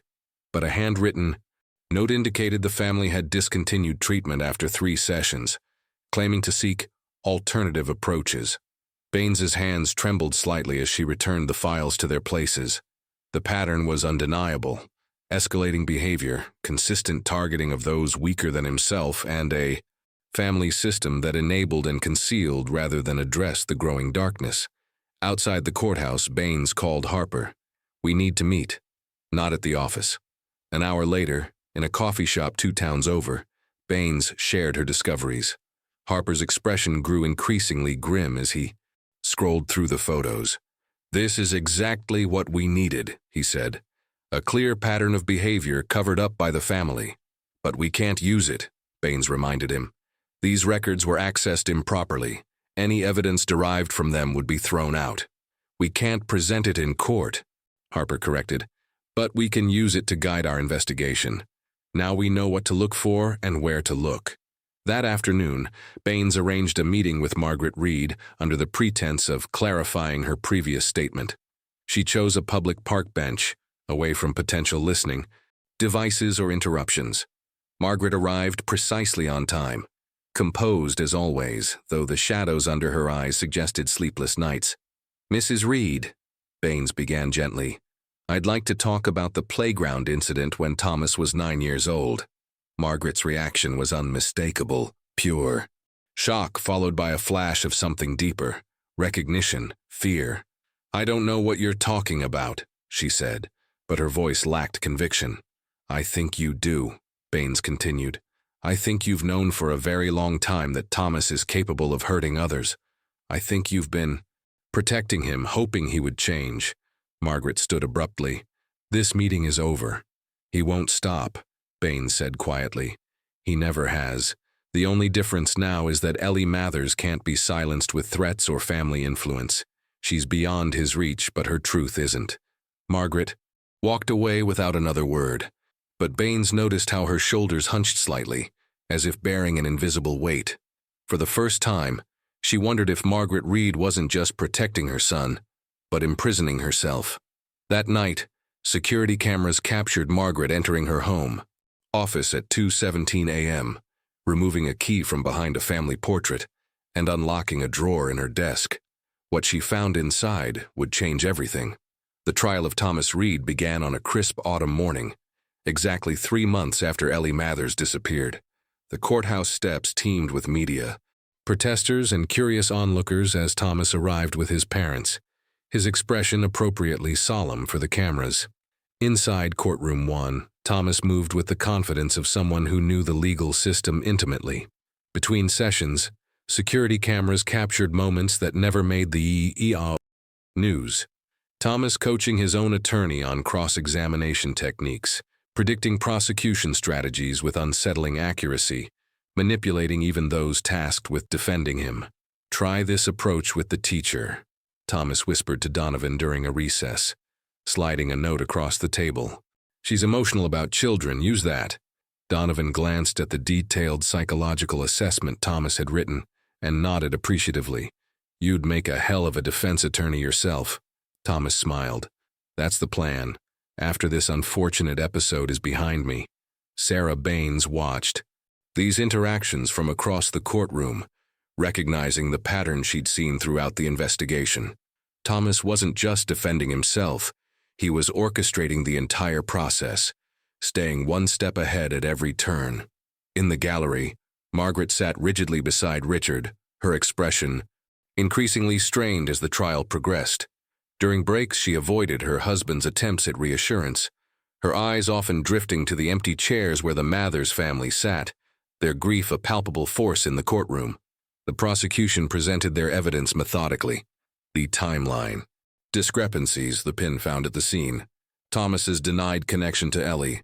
but a handwritten note indicated the family had discontinued treatment after 3 sessions, claiming to seek alternative approaches. Baines's hands trembled slightly as she returned the files to their places. The pattern was undeniable: escalating behavior, consistent targeting of those weaker than himself, and a family system that enabled and concealed rather than addressed the growing darkness. Outside the courthouse, Baines called Harper. "We need to meet." Not at the office. An hour later, in a coffee shop 2 towns over, Baines shared her discoveries. Harper's expression grew increasingly grim as he scrolled through the photos. "This is exactly what we needed," he said. "A clear pattern of behavior covered up by the family. But we can't use it," Baines reminded him. "These records were accessed improperly. Any evidence derived from them would be thrown out." "We can't present it in court," Harper corrected, "but we can use it to guide our investigation. Now we know what to look for and where to look." That afternoon, Baines arranged a meeting with Margaret Reed under the pretense of clarifying her previous statement. She chose a public park bench, away from potential listening devices or interruptions. Margaret arrived precisely on time, composed as always, though the shadows under her eyes suggested sleepless nights. "Mrs. Reed," Baines began gently, "I'd like to talk about the playground incident when Thomas was 9 years old." Margaret's reaction was unmistakable, pure shock followed by a flash of something deeper: recognition, fear. "I don't know what you're talking about," she said, but her voice lacked conviction. "I think you do," Baines continued. "I think you've known for a very long time that Thomas is capable of hurting others. I think you've been protecting him, hoping he would change." Margaret stood abruptly. "This meeting is over." "He won't stop," Baines said quietly. "He never has. The only difference now is that Ellie Mathers can't be silenced with threats or family influence. She's beyond his reach, but her truth isn't." Margaret walked away without another word, but Baines noticed how her shoulders hunched slightly, as if bearing an invisible weight. For the first time, she wondered if Margaret Reed wasn't just protecting her son, but imprisoning herself. That night, security cameras captured Margaret entering her home office at 2:17 a.m., removing a key from behind a family portrait and unlocking a drawer in her desk. What she found inside would change everything. The trial of Thomas Reed began on a crisp autumn morning, exactly 3 months after Ellie Mathers disappeared. The courthouse steps teemed with media, protesters and curious onlookers as Thomas arrived with his parents, his expression appropriately solemn for the cameras. Inside courtroom 1, Thomas moved with the confidence of someone who knew the legal system intimately. Between sessions, security cameras captured moments that never made the news. Thomas coaching his own attorney on cross-examination techniques, predicting prosecution strategies with unsettling accuracy, manipulating even those tasked with defending him. "Try this approach with the teacher," Thomas whispered to Donovan during a recess, sliding a note across the table. "She's emotional about children, use that." Donovan glanced at the detailed psychological assessment Thomas had written and nodded appreciatively. "You'd make a hell of a defense attorney yourself." Thomas smiled. "That's the plan. After this unfortunate episode is behind me." Sarah Baines watched these interactions from across the courtroom, recognizing the pattern she'd seen throughout the investigation. Thomas wasn't just defending himself, he was orchestrating the entire process, staying one step ahead at every turn. In the gallery, Margaret sat rigidly beside Richard, her expression increasingly strained as the trial progressed. During breaks, she avoided her husband's attempts at reassurance, her eyes often drifting to the empty chairs where the Mathers family sat, their grief a palpable force in the courtroom. The prosecution presented their evidence methodically. The timeline. Discrepancies the pin found at the scene, Thomas's denied connection to Ellie,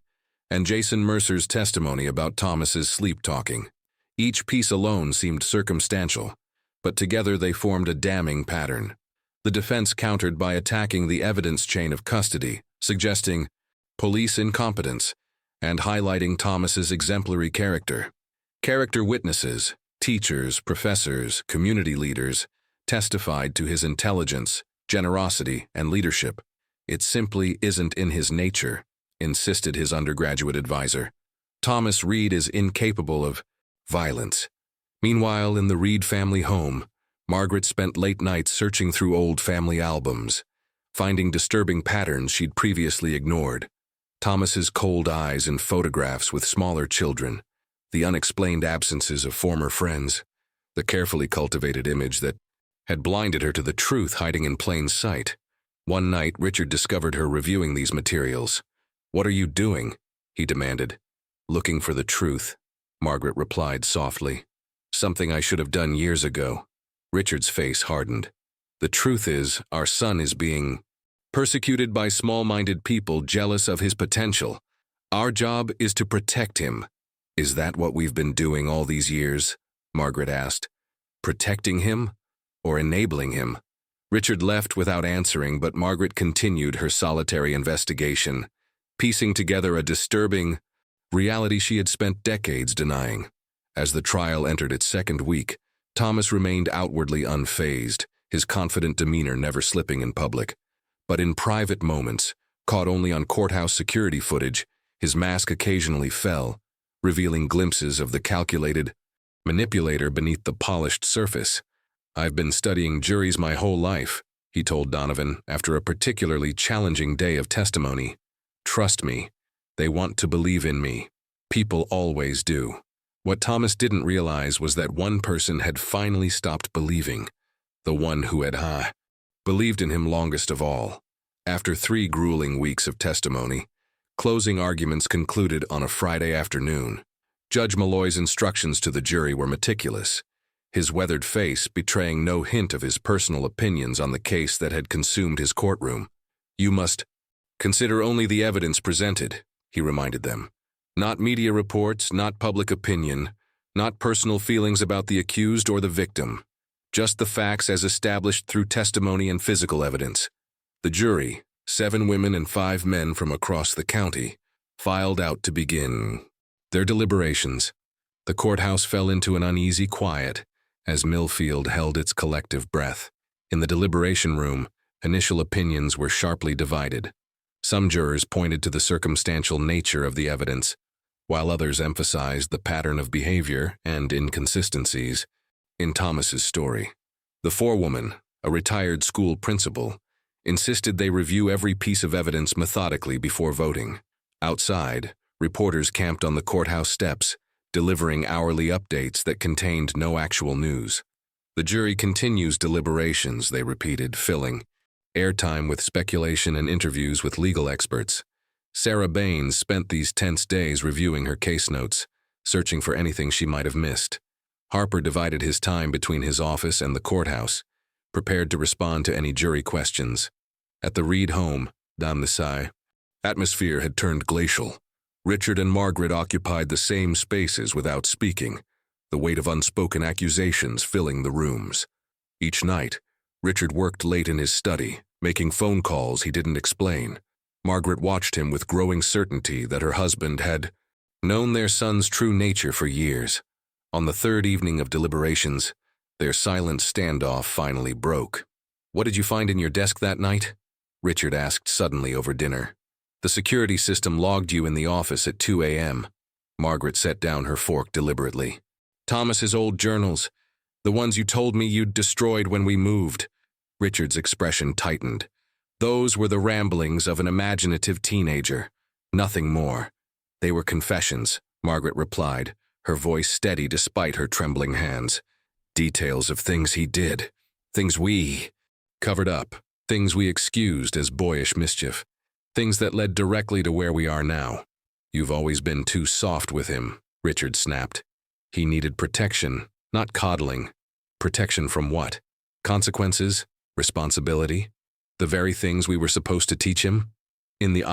and Jason Mercer's testimony about Thomas's sleep-talking. Each piece alone seemed circumstantial, but together they formed a damning pattern. The defense countered by attacking the evidence chain of custody, suggesting police incompetence, and highlighting Thomas's exemplary character. Character witnesses, Teachers, professors, community leaders testified to his intelligence, generosity, and leadership. It simply isn't in his nature, insisted his undergraduate advisor. Thomas Reed is incapable of violence. Meanwhile, in the Reed family home, Margaret spent late nights searching through old family albums, finding disturbing patterns she'd previously ignored. Thomas's cold eyes in photographs with smaller children, the unexplained absences of former friends, the carefully cultivated image that had blinded her to the truth hiding in plain sight. One night, Richard discovered her reviewing these materials. "What are you doing?" he demanded. "Looking for the truth," Margaret replied softly. "Something I should have done years ago." Richard's face hardened. "The truth is, our son is being persecuted by small-minded people jealous of his potential. Our job is to protect him." "Is that what we've been doing all these years?" Margaret asked. "Protecting him or enabling him?" Richard left without answering, but Margaret continued her solitary investigation, piecing together a disturbing reality she had spent decades denying. As the trial entered its second week, Thomas remained outwardly unfazed, his confident demeanor never slipping in public. But in private moments, caught only on courthouse security footage, his mask occasionally fell, revealing glimpses of the calculated manipulator beneath the polished surface. "I've been studying juries my whole life," he told Donovan after a particularly challenging day of testimony. "Trust me, they want to believe in me. People always do." What Thomas didn't realize was that one person had finally stopped believing, the one who had believed in him longest of all. After 3 grueling weeks of testimony, closing arguments concluded on a Friday afternoon. Judge Malloy's instructions to the jury were meticulous, his weathered face betraying no hint of his personal opinions on the case that had consumed his courtroom. "You must consider only the evidence presented," he reminded them. "Not media reports, not public opinion, not personal feelings about the accused or the victim. Just the facts as established through testimony and physical evidence." The jury, 7 women and 5 men from across the county, filed out to begin their deliberations. The courthouse fell into an uneasy quiet as Millfield held its collective breath. In the deliberation room, initial opinions were sharply divided. Some jurors pointed to the circumstantial nature of the evidence, while others emphasized the pattern of behavior and inconsistencies in Thomas's story. The forewoman, a retired school principal, insisted they review every piece of evidence methodically before voting. Outside, reporters camped on the courthouse steps, delivering hourly updates that contained no actual news. "The jury continues deliberations," they repeated, filling airtime with speculation and interviews with legal experts. Sarah Baines spent these tense days reviewing her case notes, searching for anything she might have missed. Harper divided his time between his office and the courthouse, prepared to respond to any jury questions. At the Reed home, down the side, atmosphere had turned glacial. Richard and Margaret occupied the same spaces without speaking, the weight of unspoken accusations filling the rooms. Each night, Richard worked late in his study, making phone calls he didn't explain. Margaret watched him with growing certainty that her husband had known their son's true nature for years. On the 3rd evening of deliberations, their silent standoff finally broke. "What did you find in your desk that night?" Richard asked suddenly over dinner. "The security system logged you in the office at 2 a.m. Margaret set down her fork deliberately. "Thomas's old journals, the ones you told me you'd destroyed when we moved." Richard's expression tightened. "Those were the ramblings of an imaginative teenager. Nothing more." "They were confessions," Margaret replied, her voice steady despite her trembling hands. "Details of things he did, things we covered up, things we excused as boyish mischief, things that led directly to where we are now." "You've always been too soft with him," Richard snapped. "He needed protection, not coddling." Protection from what? Consequences? Responsibility? The very things we were supposed to teach him? In the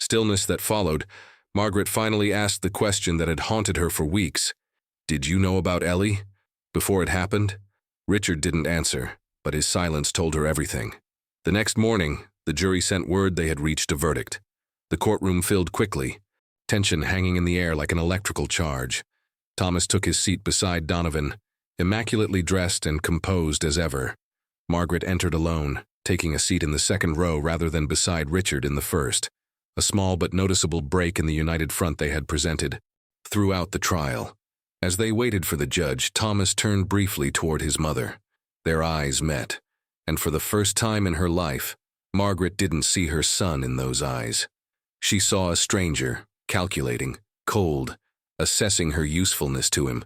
stillness that followed, Margaret finally asked the question that had haunted her for weeks. "Did you know about Ellie before it happened?" Richard didn't answer, but his silence told her everything. The next morning, the jury sent word they had reached a verdict. The courtroom filled quickly, tension hanging in the air like an electrical charge. Thomas took his seat beside Donovan, immaculately dressed and composed as ever. Margaret entered alone, taking a seat in the second row rather than beside Richard in the first, a small but noticeable break in the united front they had presented throughout the trial. As they waited for the judge, Thomas turned briefly toward his mother. Their eyes met, and for the first time in her life, Margaret didn't see her son in those eyes. She saw a stranger, calculating, cold, assessing her usefulness to him,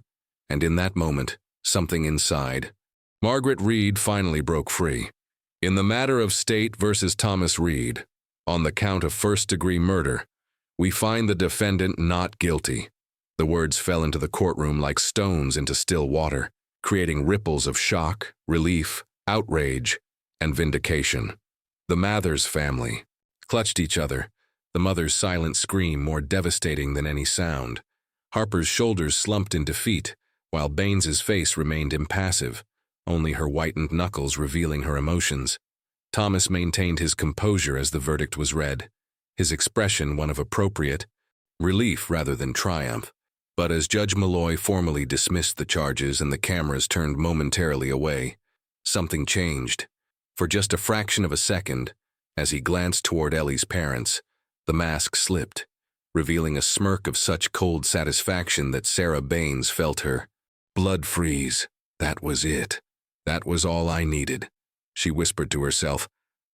and in that moment, something inside. Margaret Reed finally broke free. In the matter of State versus Thomas Reed, on the count of first-degree murder, we find the defendant not guilty. The words fell into the courtroom like stones into still water, creating ripples of shock, relief, outrage, and vindication. The Mathers family clutched each other, the mother's silent scream more devastating than any sound. Harper's shoulders slumped in defeat, while Baines's face remained impassive, only her whitened knuckles revealing her emotions. Thomas maintained his composure as the verdict was read, his expression one of appropriate relief rather than triumph. But as Judge Malloy formally dismissed the charges and the cameras turned momentarily away, something changed. For just a fraction of a second, as he glanced toward Ellie's parents, the mask slipped, revealing a smirk of such cold satisfaction that Sarah Baines felt her blood freeze. That was it. That was all I needed, she whispered to herself,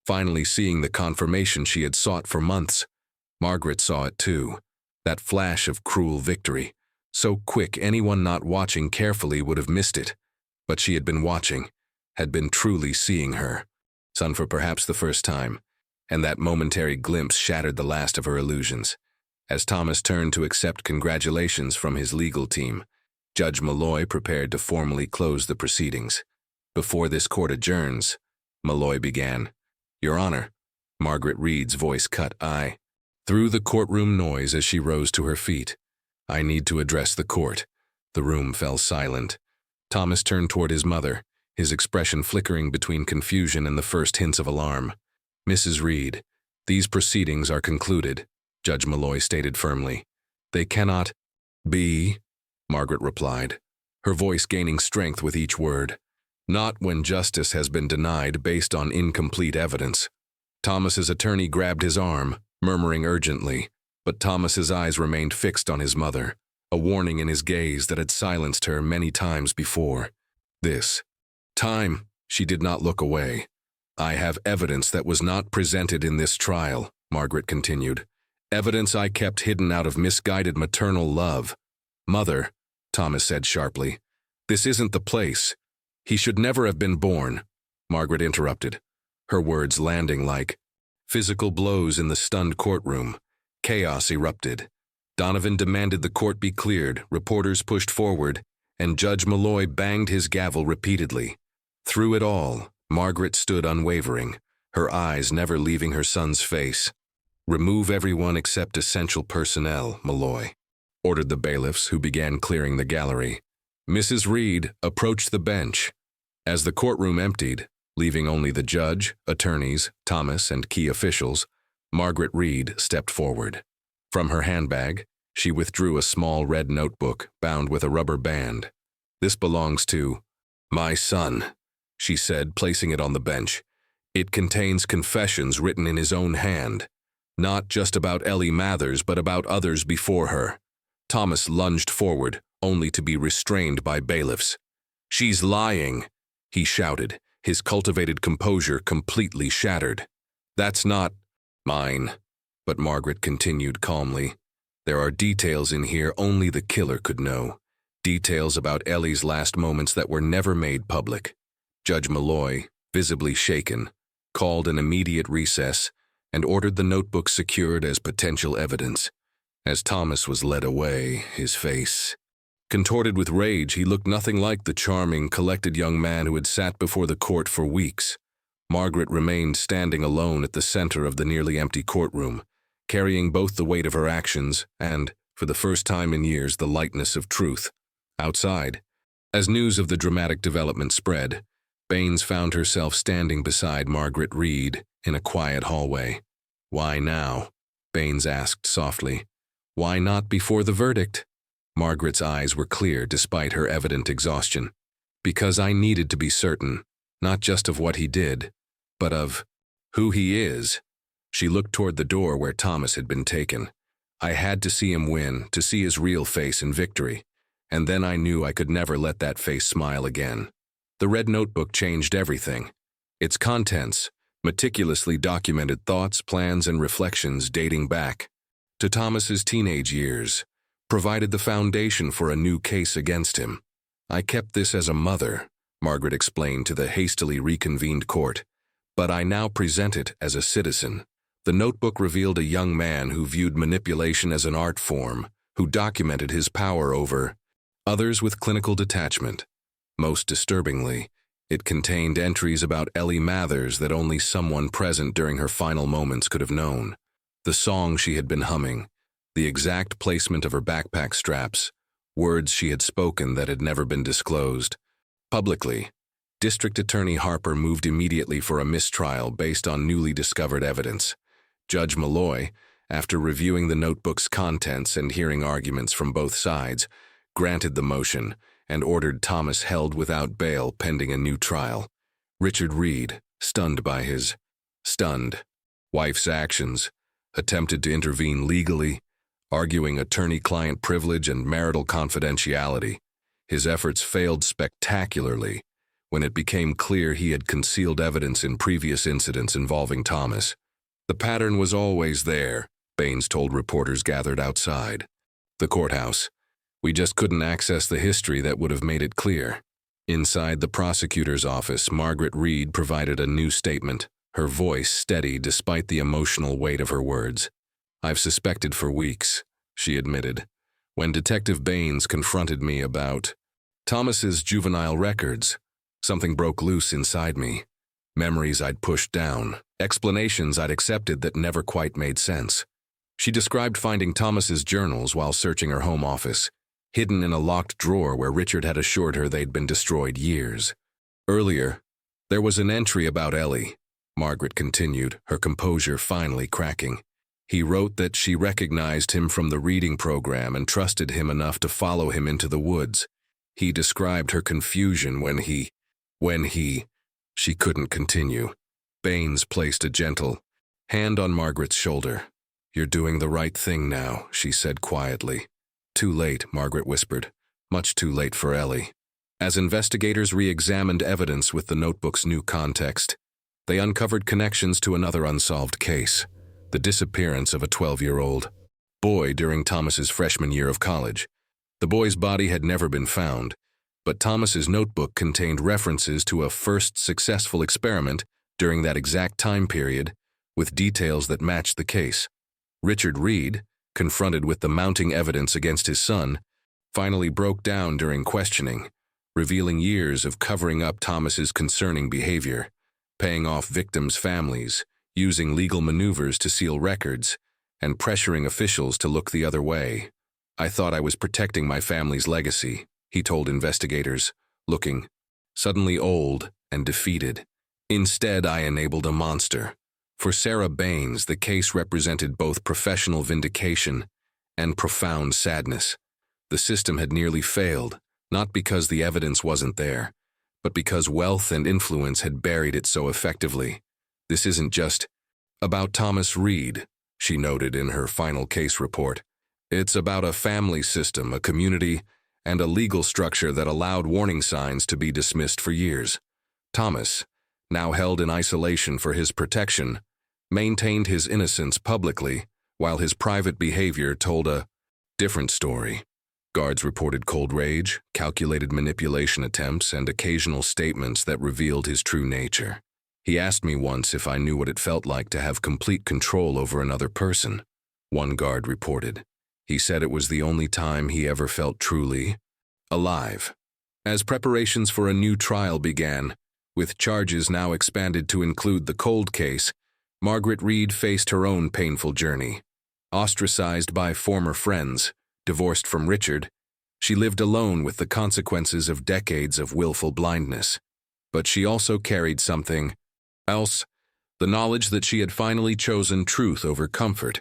finally seeing the confirmation she had sought for months. Margaret saw it too, that flash of cruel victory. So quick anyone not watching carefully would have missed it. But she had been watching, had been truly seeing her. Son for perhaps the first time, and that momentary glimpse shattered the last of her illusions. As Thomas turned to accept congratulations from his legal team, Judge Malloy prepared to formally close the proceedings. Before this court adjourns, Malloy began. Your Honor, Margaret Reed's voice cut through the courtroom noise as she rose to her feet. I need to address the court. The room fell silent. Thomas turned toward his mother, his expression flickering between confusion and the first hints of alarm. Mrs. Reed, these proceedings are concluded, Judge Malloy stated firmly. They cannot be, Margaret replied, her voice gaining strength with each word. Not when justice has been denied based on incomplete evidence. Thomas's attorney grabbed his arm, murmuring urgently, but Thomas's eyes remained fixed on his mother, a warning in his gaze that had silenced her many times before. This time, she did not look away. I have evidence that was not presented in this trial, Margaret continued. Evidence I kept hidden out of misguided maternal love. Mother, Thomas said sharply, this isn't the place. He should never have been born, Margaret interrupted, her words landing like physical blows in the stunned courtroom. Chaos erupted. Donovan demanded the court be cleared, reporters pushed forward, and Judge Malloy banged his gavel repeatedly. Through it all, Margaret stood unwavering, her eyes never leaving her son's face. Remove everyone except essential personnel, Malloy ordered the bailiffs, who began clearing the gallery. Mrs. Reed approached the bench. As the courtroom emptied, leaving only the judge, attorneys, Thomas, and key officials, Margaret Reed stepped forward. From her handbag, she withdrew a small red notebook bound with a rubber band. This belongs to my son, she said, placing it on the bench. It contains confessions written in his own hand, not just about Ellie Mathers, but about others before her. Thomas lunged forward, only to be restrained by bailiffs. She's lying, he shouted, his cultivated composure completely shattered. That's not mine, but Margaret continued calmly. There are details in here only the killer could know. Details about Ellie's last moments that were never made public. Judge Malloy, visibly shaken, called an immediate recess and ordered the notebook secured as potential evidence. As Thomas was led away, his face contorted with rage, he looked nothing like the charming, collected young man who had sat before the court for weeks. Margaret remained standing alone at the center of the nearly empty courtroom, carrying both the weight of her actions and, for the first time in years, the lightness of truth. Outside, as news of the dramatic development spread, Baines found herself standing beside Margaret Reed in a quiet hallway. Why now? Baines asked softly. Why not before the verdict? Margaret's eyes were clear despite her evident exhaustion. Because I needed to be certain, not just of what he did, but of who he is. She looked toward the door where Thomas had been taken. I had to see him win, to see his real face in victory. And then I knew I could never let that face smile again. The red notebook changed everything. Its contents, meticulously documented thoughts, plans, and reflections dating back to Thomas's teenage years, provided the foundation for a new case against him. I kept this as a mother, Margaret explained to the hastily reconvened court, but I now present it as a citizen. The notebook revealed a young man who viewed manipulation as an art form, who documented his power over others with clinical detachment. Most disturbingly, it contained entries about Ellie Mathers that only someone present during her final moments could have known. The song she had been humming, the exact placement of her backpack straps, words she had spoken that had never been disclosed. Publicly, District Attorney Harper moved immediately for a mistrial based on newly discovered evidence. Judge Malloy, after reviewing the notebook's contents and hearing arguments from both sides, granted the motion and ordered Thomas held without bail pending a new trial. Richard Reed, stunned by his wife's actions, attempted to intervene legally, arguing attorney-client privilege and marital confidentiality. His efforts failed spectacularly when it became clear he had concealed evidence in previous incidents involving Thomas. The pattern was always there, Baines told reporters gathered outside the courthouse. We just couldn't access the history that would have made it clear. Inside the prosecutor's office, Margaret Reed provided a new statement, her voice steady despite the emotional weight of her words. I've suspected for weeks, she admitted, when Detective Baines confronted me about Thomas's juvenile records. Something broke loose inside me. Memories I'd pushed down, explanations I'd accepted that never quite made sense. She described finding Thomas's journals while searching her home office, hidden in a locked drawer where Richard had assured her they'd been destroyed years. Earlier, there was an entry about Ellie, Margaret continued, her composure finally cracking. He wrote that she recognized him from the reading program and trusted him enough to follow him into the woods. He described her confusion when he... She couldn't continue. Baines placed a gentle hand on Margaret's shoulder. You're doing the right thing now, she said quietly. Too late, Margaret whispered. Much too late for Ellie. As investigators re-examined evidence with the notebook's new context, they uncovered connections to another unsolved case, the disappearance of a 12-year-old boy during Thomas's freshman year of college. The boy's body had never been found, but Thomas's notebook contained references to a first successful experiment during that exact time period, with details that matched the case. Richard Reed, confronted with the mounting evidence against his son, finally broke down during questioning, revealing years of covering up Thomas's concerning behavior, paying off victims' families, using legal maneuvers to seal records, and pressuring officials to look the other way. I thought I was protecting my family's legacy, he told investigators, looking suddenly old and defeated. Instead, I enabled a monster. For Sarah Baines, the case represented both professional vindication and profound sadness. The system had nearly failed, not because the evidence wasn't there, but because wealth and influence had buried it so effectively. This isn't just about Thomas Reed, she noted in her final case report. It's about a family system, a community, and a legal structure that allowed warning signs to be dismissed for years. Thomas, now held in isolation for his protection, maintained his innocence publicly, while his private behavior told a different story. Guards reported cold rage, calculated manipulation attempts, and occasional statements that revealed his true nature. He asked me once if I knew what it felt like to have complete control over another person, one guard reported. He said it was the only time he ever felt truly alive. As preparations for a new trial began, with charges now expanded to include the cold case, Margaret Reed faced her own painful journey. Ostracized by former friends, divorced from Richard, she lived alone with the consequences of decades of willful blindness. But she also carried something else, the knowledge that she had finally chosen truth over comfort,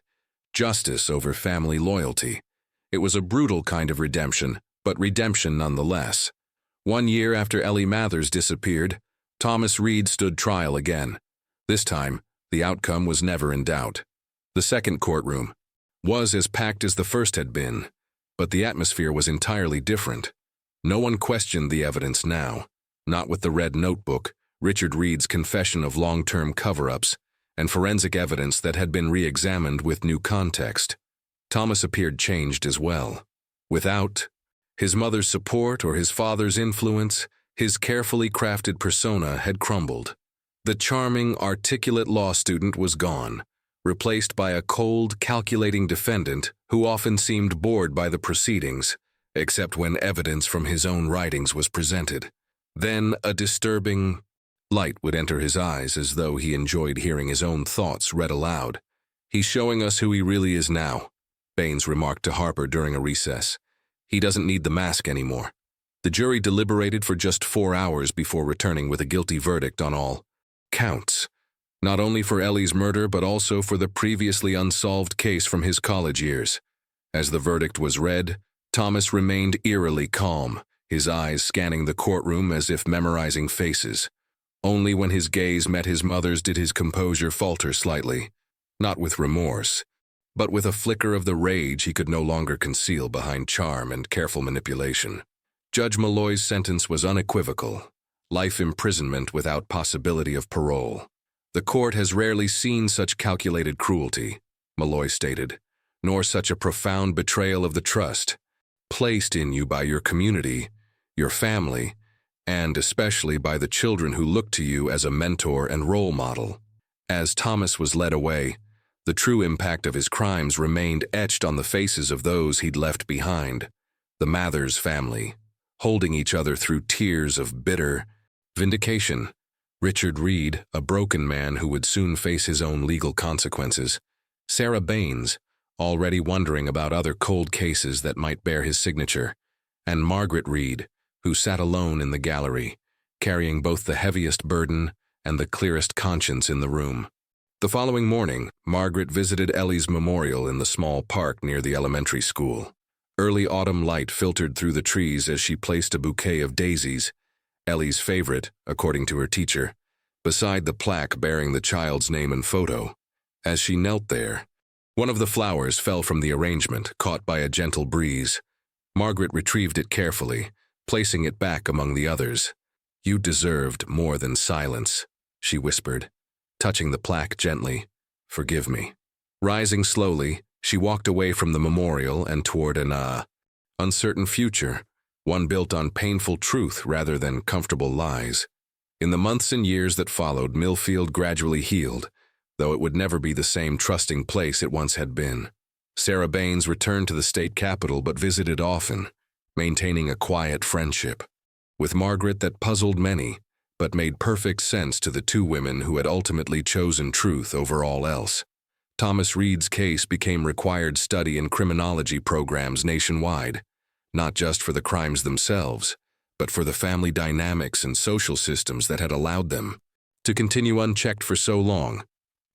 justice over family loyalty. It was a brutal kind of redemption, but redemption nonetheless. 1 year after Ellie Mathers disappeared, Thomas Reed stood trial again. This time, the outcome was never in doubt. The second courtroom was as packed as the first had been, but the atmosphere was entirely different. No one questioned the evidence now, not with the red notebook, Richard Reed's confession of long-term cover-ups, and forensic evidence that had been re-examined with new context. Thomas appeared changed as well. Without his mother's support or his father's influence, his carefully crafted persona had crumbled. The charming, articulate law student was gone, replaced by a cold, calculating defendant who often seemed bored by the proceedings, except when evidence from his own writings was presented. Then a disturbing light would enter his eyes as though he enjoyed hearing his own thoughts read aloud. "He's showing us who he really is now," Baines remarked to Harper during a recess. "He doesn't need the mask anymore." The jury deliberated for just 4 hours before returning with a guilty verdict on all counts, not only for Ellie's murder but also for the previously unsolved case from his college years. As the verdict was read, Thomas remained eerily calm, his eyes scanning the courtroom as if memorizing faces. Only when his gaze met his mother's did his composure falter slightly, not with remorse, but with a flicker of the rage he could no longer conceal behind charm and careful manipulation. Judge Malloy's sentence was unequivocal: life imprisonment without possibility of parole. "The court has rarely seen such calculated cruelty," Malloy stated, "nor such a profound betrayal of the trust placed in you by your community, your family, and especially by the children who looked to you as a mentor and role model." As Thomas was led away, the true impact of his crimes remained etched on the faces of those he'd left behind, the Mathers family, holding each other through tears of bitter vindication. Richard Reed, a broken man who would soon face his own legal consequences. Sarah Baines, already wondering about other cold cases that might bear his signature. And Margaret Reed, who sat alone in the gallery, carrying both the heaviest burden and the clearest conscience in the room. The following morning, Margaret visited Ellie's memorial in the small park near the elementary school. Early autumn light filtered through the trees as she placed a bouquet of daisies, Ellie's favorite, according to her teacher, beside the plaque bearing the child's name and photo. As she knelt there, one of the flowers fell from the arrangement, caught by a gentle breeze. Margaret retrieved it carefully, placing it back among the others. "You deserved more than silence," she whispered, touching the plaque gently. "Forgive me." Rising slowly, she walked away from the memorial and toward an uncertain future, one built on painful truth rather than comfortable lies. In the months and years that followed, Millfield gradually healed, though it would never be the same trusting place it once had been. Sarah Baines returned to the state capital but visited often, maintaining a quiet friendship. With Margaret that puzzled many, but made perfect sense to the two women who had ultimately chosen truth over all else. Thomas Reed's case became required study in criminology programs nationwide, not just for the crimes themselves, but for the family dynamics and social systems that had allowed them to continue unchecked for so long.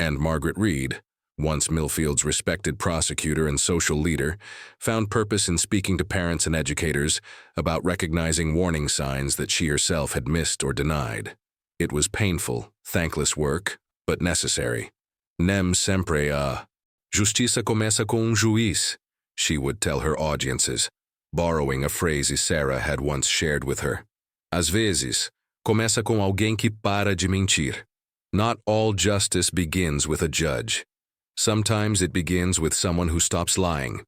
And Margaret Reed, once Millfield's respected prosecutor and social leader, found purpose in speaking to parents and educators about recognizing warning signs that she herself had missed or denied. It was painful, thankless work, but necessary. "Nem sempre a justiça começa com juiz," she would tell her audiences, borrowing a phrase Sarah had once shared with her. "Às vezes, começa com alguém que para de mentir." Not all justice begins with a judge. Sometimes it begins with someone who stops lying.